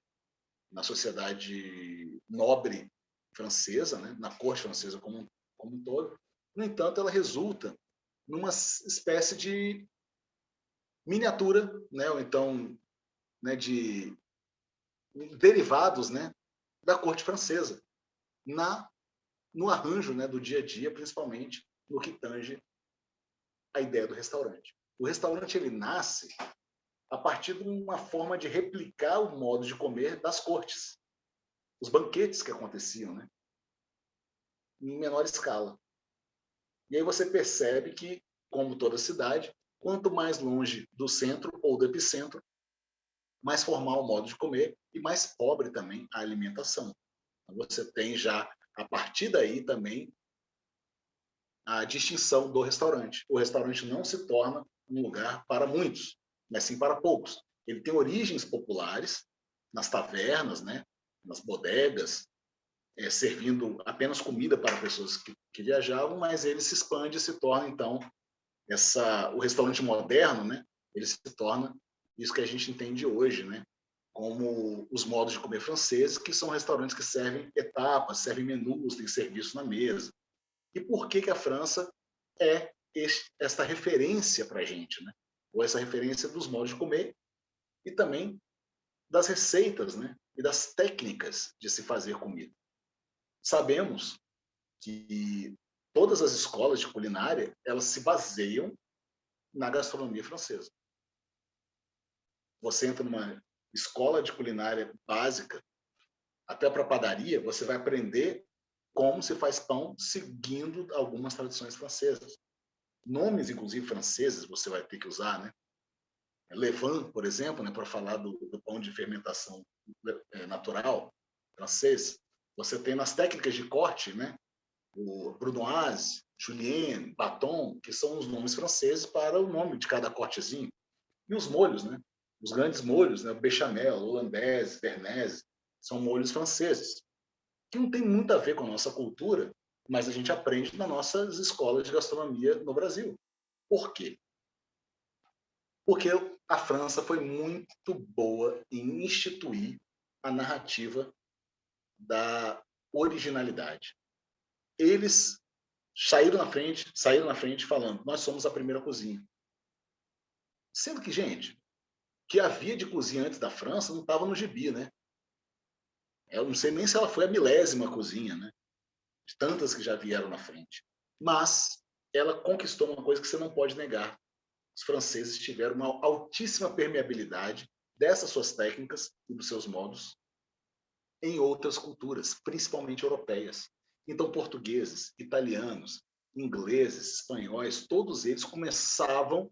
nobre francesa, né? Na corte francesa como um todo. No entanto, ela resulta numa espécie de miniatura, né? Ou então, né? De derivados, né? Da corte francesa no arranjo, né? Do dia a dia, principalmente no que tange a ideia do restaurante. O restaurante ele nasce a partir de uma forma de replicar o modo de comer das cortes, os banquetes que aconteciam, né? Em menor escala. E aí você percebe que, como toda cidade, quanto mais longe do centro ou do epicentro, mais formal o modo de comer e mais pobre também a alimentação. Então, você tem já, a partir daí também, a distinção do restaurante. O restaurante não se torna um lugar para muitos, mas sim para poucos. Ele tem origens populares nas tavernas, né, nas bodegas, servindo apenas comida para pessoas que viajavam, mas ele se expande e se torna então o restaurante moderno, né? Ele se torna isso que a gente entende hoje, né? Como os modos de comer franceses, que são restaurantes que servem etapas, servem menus, tem serviço na mesa. E por que a França é esta referência para a gente, né? Ou essa referência dos modos de comer e também das receitas, né? E das técnicas de se fazer comida. Sabemos que todas as escolas de culinária elas se baseiam na gastronomia francesa. Você entra numa escola de culinária básica, até para padaria, você vai aprender como se faz pão seguindo algumas tradições francesas. Nomes, inclusive, franceses você vai ter que usar, né? Levain, por exemplo, né, para falar do pão de fermentação natural francês. Você tem nas técnicas de corte, né? O brunoise, julienne, baton, que são os nomes franceses para o nome de cada cortezinho. E os molhos, né? Os grandes molhos, né? Bechamel, holandês, béarnaise, são molhos franceses, que não tem muito a ver com a nossa cultura, mas a gente aprende nas nossas escolas de gastronomia no Brasil. Por quê? Porque a França foi muito boa em instituir a narrativa da originalidade. Eles saíram na frente falando, nós somos a primeira cozinha. Sendo que, gente, que havia de cozinha antes da França não estava no gibi, né? Eu não sei nem se ela foi a milésima cozinha, né? de tantas que já vieram na frente. Mas ela conquistou uma coisa que você não pode negar. Os franceses tiveram uma altíssima permeabilidade dessas suas técnicas e dos seus modos em outras culturas, principalmente europeias. Então, portugueses, italianos, ingleses, espanhóis, todos eles começavam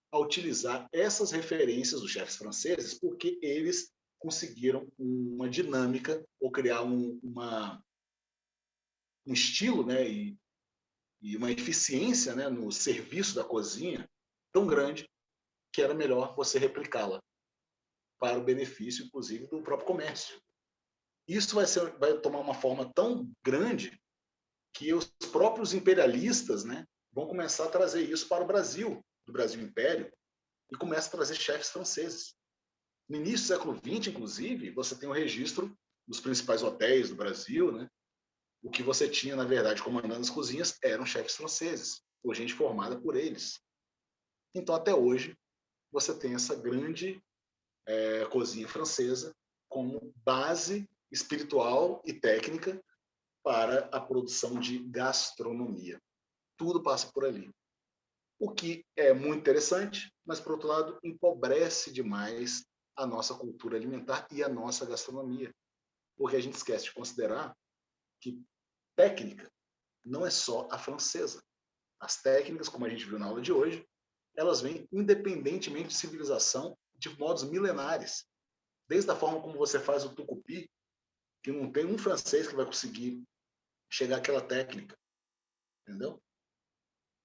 a utilizar essas referências dos chefes franceses porque eles conseguiram uma dinâmica ou criar um estilo, né, e uma eficiência, né, no serviço da cozinha tão grande que era melhor você replicá-la para o benefício, inclusive, do próprio comércio. Isso vai tomar uma forma tão grande que os próprios imperialistas, né, vão começar a trazer isso para o Brasil, do Brasil Império, e começa a trazer chefes franceses. No início do século XX, inclusive, você tem o registro dos principais hotéis do Brasil, né? O que você tinha, na verdade, comandando as cozinhas eram chefes franceses, ou gente formada por eles. Então, até hoje, você tem essa grande cozinha francesa como base espiritual e técnica para a produção de gastronomia. Tudo passa por ali. O que é muito interessante, mas, por outro lado, empobrece demais a nossa cultura alimentar e a nossa gastronomia. Porque a gente esquece de considerar que técnica não é só a francesa. As técnicas, como a gente viu na aula de hoje, elas vêm independentemente de civilização, de modos milenares. Desde a forma como você faz o tucupi, que não tem um francês que vai conseguir chegar àquela técnica, entendeu?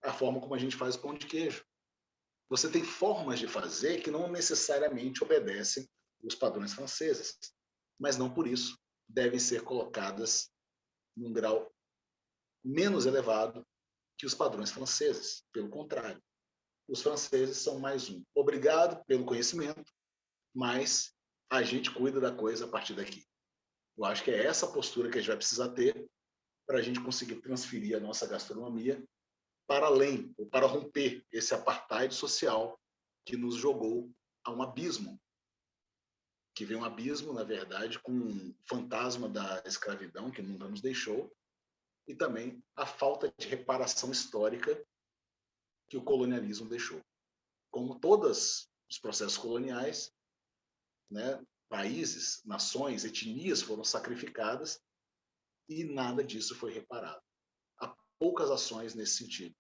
A forma como a gente faz o pão de queijo. Você tem formas de fazer que não necessariamente obedecem os padrões franceses, mas não por isso devem ser colocadas num grau menos elevado que os padrões franceses. Pelo contrário, os franceses são mais um. Obrigado pelo conhecimento, mas a gente cuida da coisa a partir daqui. Eu acho que é essa postura que a gente vai precisar ter para a gente conseguir transferir a nossa gastronomia para além, ou para romper esse apartheid social que nos jogou a um abismo. Que vem um abismo, na verdade, com o fantasma da escravidão que nunca nos deixou, e também a falta de reparação histórica que o colonialismo deixou. Como todos os processos coloniais, né, países, nações, etnias foram sacrificadas e nada disso foi reparado. Há poucas ações nesse sentido.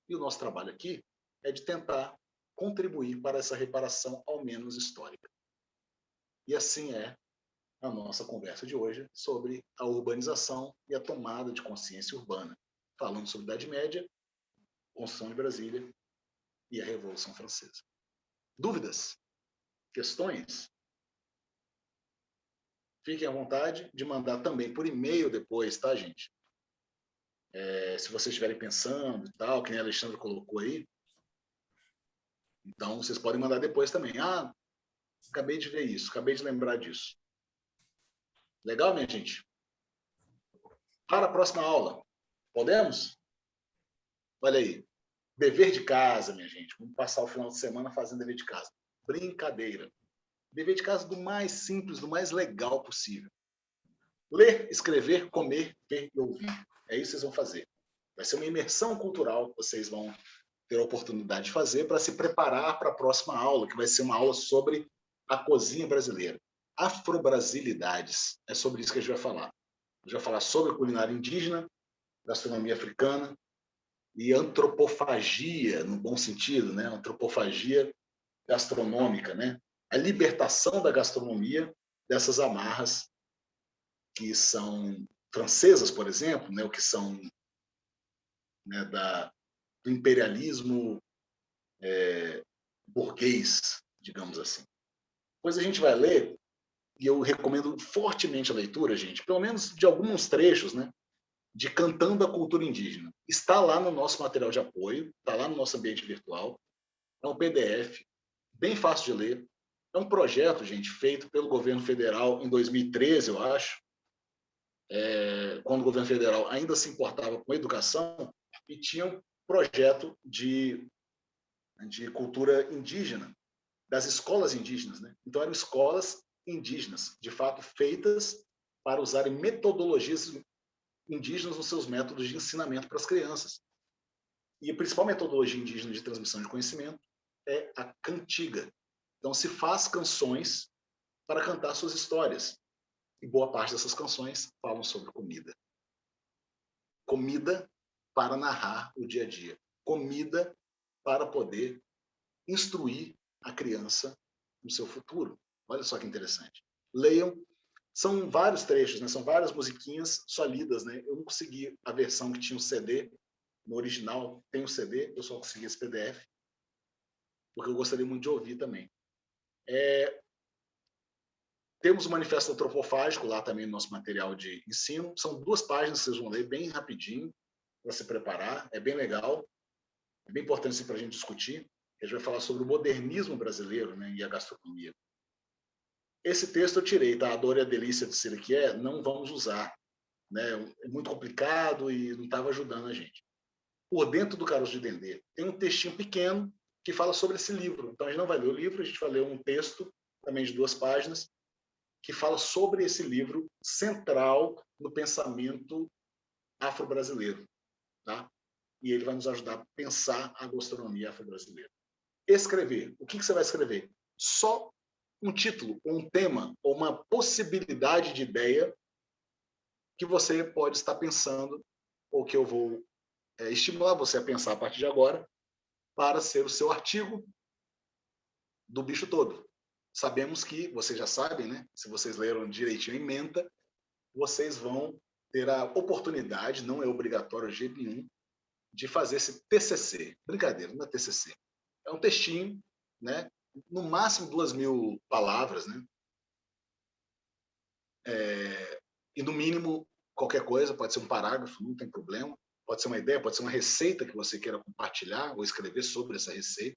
E o nosso trabalho aqui é de tentar contribuir para essa reparação, ao menos histórica. E assim é a nossa conversa de hoje sobre a urbanização e a tomada de consciência urbana, falando sobre a Idade Média, construção de Brasília e a Revolução Francesa. Dúvidas? Questões? Fiquem à vontade de mandar também por e-mail depois, tá, gente? Se vocês estiverem pensando e tal, que nem a Alexandre colocou aí, então vocês podem mandar depois também. Ah, acabei de ver isso, acabei de lembrar disso. Legal, minha gente? Para a próxima aula. Podemos? Olha aí. Dever de casa, minha gente. Vamos passar o final de semana fazendo dever de casa. Brincadeira. Dever de casa do mais simples, do mais legal possível. Ler, escrever, comer, ver e ouvir. É isso que vocês vão fazer. Vai ser uma imersão cultural que vocês vão ter a oportunidade de fazer para se preparar para a próxima aula, que vai ser uma aula sobre a cozinha brasileira. Afrobrasilidades. É sobre isso que a gente vai falar. A gente vai falar sobre a culinária indígena, gastronomia africana e antropofagia, no bom sentido, né? Antropofagia gastronômica, né? A libertação da gastronomia dessas amarras que são francesas, por exemplo, né? O que são, né, do imperialismo burguês, digamos assim. Depois a gente vai ler, e eu recomendo fortemente a leitura, gente, pelo menos de alguns trechos, né? De Cantando a Cultura Indígena. Está lá no nosso material de apoio, está lá no nosso ambiente virtual. É um PDF, bem fácil de ler. É um projeto, gente, feito pelo governo federal em 2013, eu acho, quando o governo federal ainda se importava com educação e tinha um projeto de cultura indígena, das escolas indígenas, né? Então, eram escolas indígenas, de fato, feitas para usarem metodologias indígenas nos seus métodos de ensinamento para as crianças. E a principal metodologia indígena de transmissão de conhecimento é a cantiga. Então, se faz canções para cantar suas histórias. E boa parte dessas canções falam sobre comida. Comida para narrar o dia a dia. Comida para poder instruir a criança no seu futuro. Olha só que interessante. Leiam. São vários trechos, né? São várias musiquinhas só lidas, né? Eu não consegui a versão que tinha o CD. No original tem o CD, eu só consegui esse PDF, porque eu gostaria muito de ouvir também. Temos o Manifesto Antropofágico lá também no nosso material de ensino. São 2 páginas que vocês vão ler bem rapidinho para se preparar. É bem legal, é bem importante para a gente discutir. A gente vai falar sobre o modernismo brasileiro, né, e a gastronomia. Esse texto eu tirei, tá? A Dor e a Delícia de Ser Que É, não vamos usar. Né? É muito complicado e não estava ajudando a gente. Por Dentro do Caroço de Dendê, tem um textinho pequeno que fala sobre esse livro. Então, a gente não vai ler o livro, a gente vai ler um texto também de 2 páginas, que fala sobre esse livro central no pensamento afro-brasileiro. Tá? E ele vai nos ajudar a pensar a gastronomia afro-brasileira. Escrever. O que você vai escrever? Só um título, um tema, ou uma possibilidade de ideia que você pode estar pensando, ou que eu vou estimular você a pensar a partir de agora, para ser o seu artigo do bicho todo. Sabemos que, vocês já sabem, né? Se vocês leram direitinho em menta, vocês vão ter a oportunidade, não é obrigatório de jeito nenhum, de fazer esse TCC. Brincadeira, não é TCC. É um textinho, né? No máximo 2.000 palavras, né? E no mínimo qualquer coisa, pode ser um parágrafo, não tem problema. Pode ser uma ideia, pode ser uma receita que você queira compartilhar ou escrever sobre essa receita.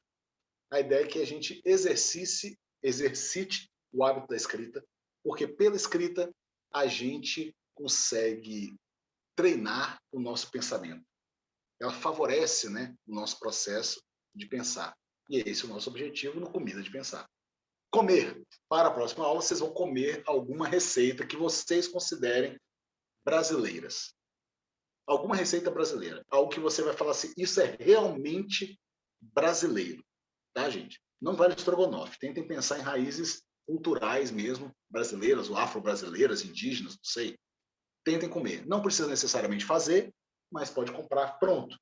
A ideia é que a gente exercite o hábito da escrita, porque pela escrita a gente consegue treinar o nosso pensamento. Ela favorece, né, o nosso processo de pensar. E esse é o nosso objetivo no Comida de Pensar. Comer. Para a próxima aula, vocês vão comer alguma receita que vocês considerem brasileiras. Alguma receita brasileira. Algo que você vai falar assim, isso é realmente brasileiro. Tá, gente? Não vale estrogonofe. Tentem pensar em raízes culturais mesmo, brasileiras ou afro-brasileiras, indígenas, não sei. Tentem comer. Não precisa necessariamente fazer, mas pode comprar pronto.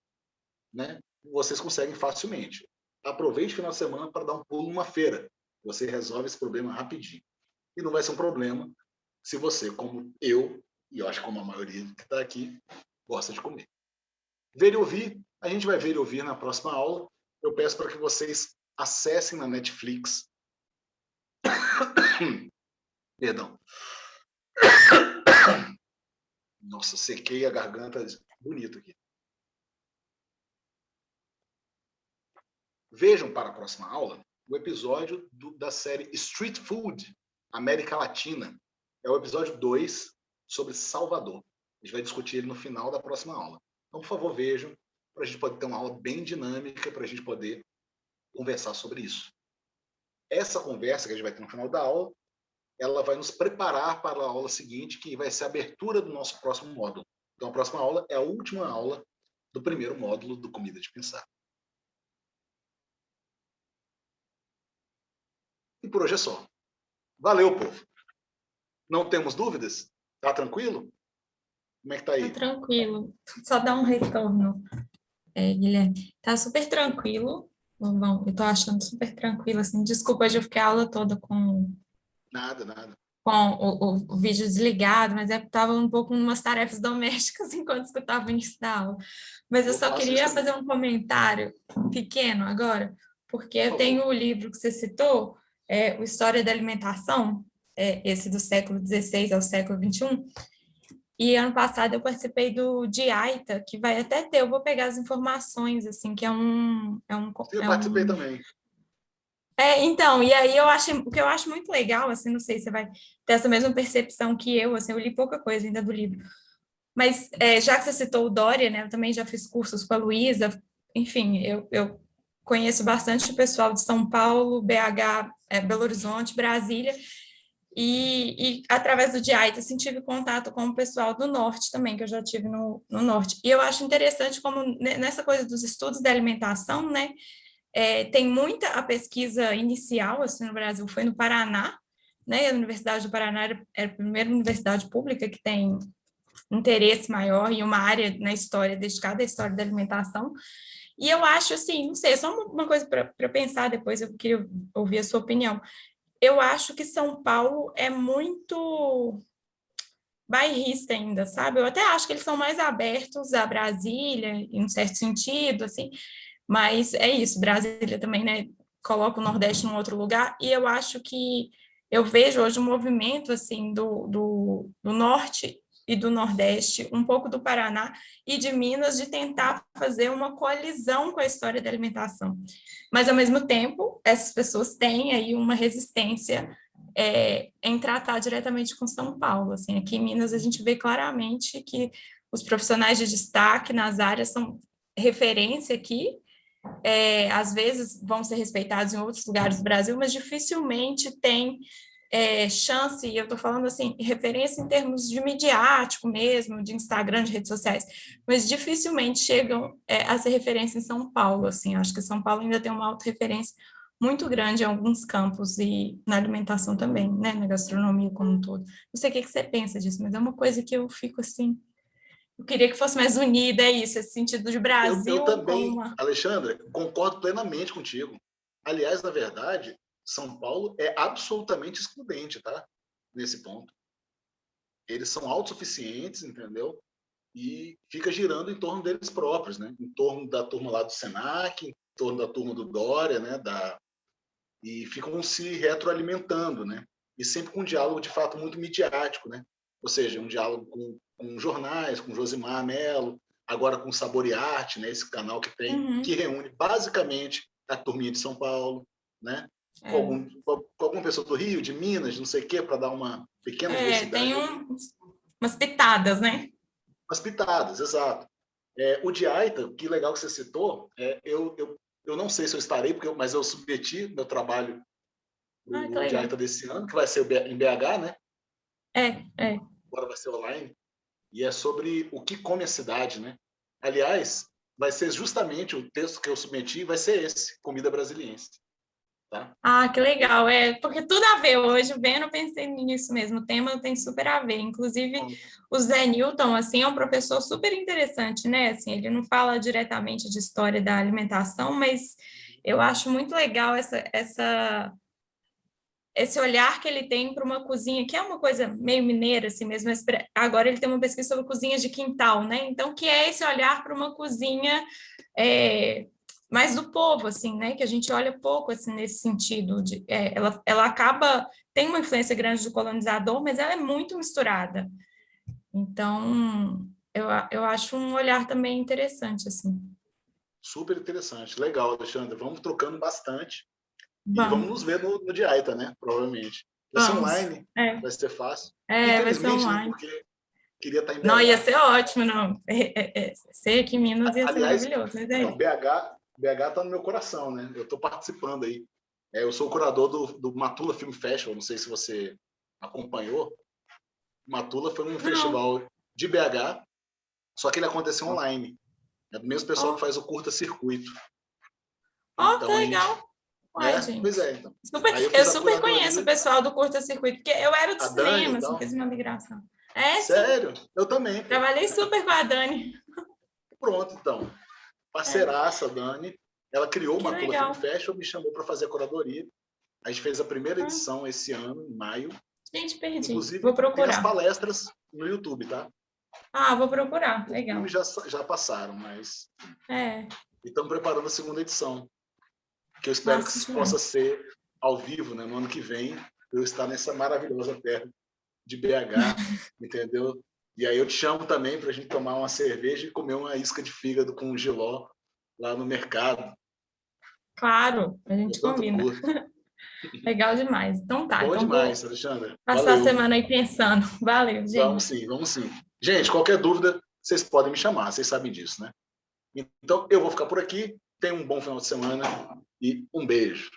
Né? Vocês conseguem facilmente. Aproveite o final de semana para dar um pulo numa feira. Você resolve esse problema rapidinho. E não vai ser um problema se você, como eu, e eu acho que como a maioria que está aqui, gosta de comer. Ver e ouvir, a gente vai ver e ouvir na próxima aula. Eu peço para que vocês acessem na Netflix. Perdão. Nossa, sequei a garganta bonito aqui. Vejam para a próxima aula o episódio da série Street Food, América Latina. É o episódio 2 sobre Salvador. A gente vai discutir ele no final da próxima aula. Então, por favor, vejam, para a gente poder ter uma aula bem dinâmica, para a gente poder conversar sobre isso. Essa conversa que a gente vai ter no final da aula, ela vai nos preparar para a aula seguinte, que vai ser a abertura do nosso próximo módulo. Então, a próxima aula é a última aula do primeiro módulo do Comida de Pensar. E por hoje é só. Valeu, povo. Não temos dúvidas? Tá tranquilo? Como é que tá aí? Tá tranquilo. Só dar um retorno, Guilherme. Tá super tranquilo. Bom, eu tô achando super tranquilo, assim. Desculpa, hoje eu fiquei a aula toda com Nada, nada. o vídeo desligado, mas é que estava um pouco em umas tarefas domésticas enquanto escutava o início da aula. Mas eu Eu só faço isso queria também. fazer um comentário pequeno agora, porque Por eu favor. tenho o livro que você citou, o História da Alimentação, esse do século XVI ao século XXI, e ano passado eu participei do DIAITA, que vai até ter, eu vou pegar as informações, assim, que Eu participei também. então, e aí o que eu acho muito legal, assim, não sei se você vai ter essa mesma percepção que eu, assim, eu li pouca coisa ainda do livro, mas já que você citou o Dória, né, eu também já fiz cursos com a Luísa, enfim, eu conheço bastante o pessoal de São Paulo, BH, Belo Horizonte, Brasília, E através do DIAITA, assim, tive contato com o pessoal do Norte também, que eu já tive no Norte. E eu acho interessante como nessa coisa dos estudos da alimentação, né, tem muita a pesquisa inicial, assim, no Brasil, foi no Paraná, né, a Universidade do Paraná era a primeira universidade pública que tem interesse maior e uma área na história dedicada à história da alimentação. E eu acho, assim, não sei, é só uma coisa para pensar depois, eu queria ouvir a sua opinião. Eu acho que São Paulo é muito bairrista ainda, sabe? Eu até acho que eles são mais abertos a Brasília, em um certo sentido, assim, mas é isso, Brasília também, né, coloca o Nordeste em um outro lugar, e eu acho que eu vejo hoje um movimento, assim, do Norte e do Nordeste, um pouco do Paraná e de Minas, de tentar fazer uma coalizão com a história da alimentação. Mas, ao mesmo tempo, essas pessoas têm aí uma resistência em tratar diretamente com São Paulo. Assim, aqui em Minas, a gente vê claramente que os profissionais de destaque nas áreas são referência aqui, às vezes vão ser respeitados em outros lugares do Brasil, mas dificilmente tem chance, e eu estou falando assim, referência em termos de midiático mesmo, de Instagram, de redes sociais, mas dificilmente chegam a ser referência em São Paulo, assim, acho que São Paulo ainda tem uma autorreferência muito grande em alguns campos e na alimentação também, né, na gastronomia como um todo. Não sei o que você pensa disso, mas é uma coisa que eu fico assim, eu queria que fosse mais unida, é isso, esse sentido de Eu Brasil como também, uma... Alexandra, concordo plenamente contigo. Aliás, na verdade, São Paulo é absolutamente excludente, tá? Nesse ponto. Eles são autossuficientes, entendeu? E fica girando em torno deles próprios, né? Em torno da turma lá do Senac, em torno da turma do Dória, né? E ficam se retroalimentando, né? E sempre com um diálogo, de fato, muito midiático, né? Ou seja, um diálogo com jornais, com Josimar Mello, agora com Sabor e Arte, né? Esse canal que tem, que reúne basicamente a turminha de São Paulo, né? Com alguma pessoa do Rio, de Minas, não sei o quê, para dar uma pequena tem diversidade. umas pitadas, né? Umas pitadas, exato. O Diaita, que legal que você citou, eu não sei se eu estarei, mas eu submeti meu trabalho Que o legal. Diaita desse ano, que vai ser em BH, né? É. Agora vai ser online. E é sobre o que come a cidade, né? Aliás, vai ser justamente o texto que eu submeti, vai ser esse, Comida Brasiliense. Tá? Que legal. Porque tudo a ver hoje, vendo, eu pensei nisso mesmo, o tema tem super a ver. Inclusive, o Zé Newton, assim, é um professor super interessante, né? Assim, ele não fala diretamente de história da alimentação, mas eu acho muito legal esse olhar que ele tem para uma cozinha, que é uma coisa meio mineira, assim mesmo. Agora ele tem uma pesquisa sobre cozinhas de quintal, né? Então, que é esse olhar para uma cozinha mais do povo, assim, né? Que a gente olha pouco, assim, nesse sentido. Ela acaba... Tem uma influência grande do colonizador, mas ela é muito misturada. Então, eu acho um olhar também interessante, assim. Super interessante. Legal, Alexandre. Vamos trocando bastante. E vamos nos Vamos, ver no Diaita, né? Provavelmente. Vai ser vamos. online, vai ser fácil. Vai ser Infelizmente, né? online. Porque queria estar em Não, ia BH. ser ótimo, não. Ser aqui em Minas ia ser Aliás, maravilhoso, mas não, BH está no meu coração, né? Eu estou participando aí. Eu sou o curador do Matula Film Festival, não sei se você acompanhou. Matula foi um Não. festival de BH, só que ele aconteceu online. É do mesmo pessoal que faz o curta-circuito. Que Então a gente. legal. Uai, Pois gente. é, então. Aí eu Eu fiz a super conheço o curadoria, pessoal do curta-circuito, porque eu era do a Dani e cinema, assim, tal. fiz uma migração. Sim. Sério? Eu também, pô. Trabalhei super com a Dani. Pronto, então. Parceiraça, a Dani. Ela criou o Que Matula Film legal. Festival, me chamou para fazer a curadoria. A gente fez a primeira edição esse ano, em maio. Gente, perdi. Vou Inclusive, tem as procurar. palestras no YouTube, tá? Vou procurar. Os Legal. filmes já passaram, mas... É, E estamos preparando a segunda edição, que eu espero massa que demais. possa ser ao vivo, né? No ano que vem, eu estar nessa maravilhosa terra de BH, entendeu? E aí eu te chamo também para a gente tomar uma cerveja e comer uma isca de fígado com jiló lá no mercado. Claro, a Eu gente tanto combina. curto. Legal demais. Então tá, Bom então vou demais, Alexandre. passar a Valeu. semana aí pensando. Valeu, Vamos gente. sim, vamos sim. Gente, qualquer dúvida, vocês podem me chamar, vocês sabem disso, né? Então, eu vou ficar por aqui. Tenham um bom final de semana e um beijo.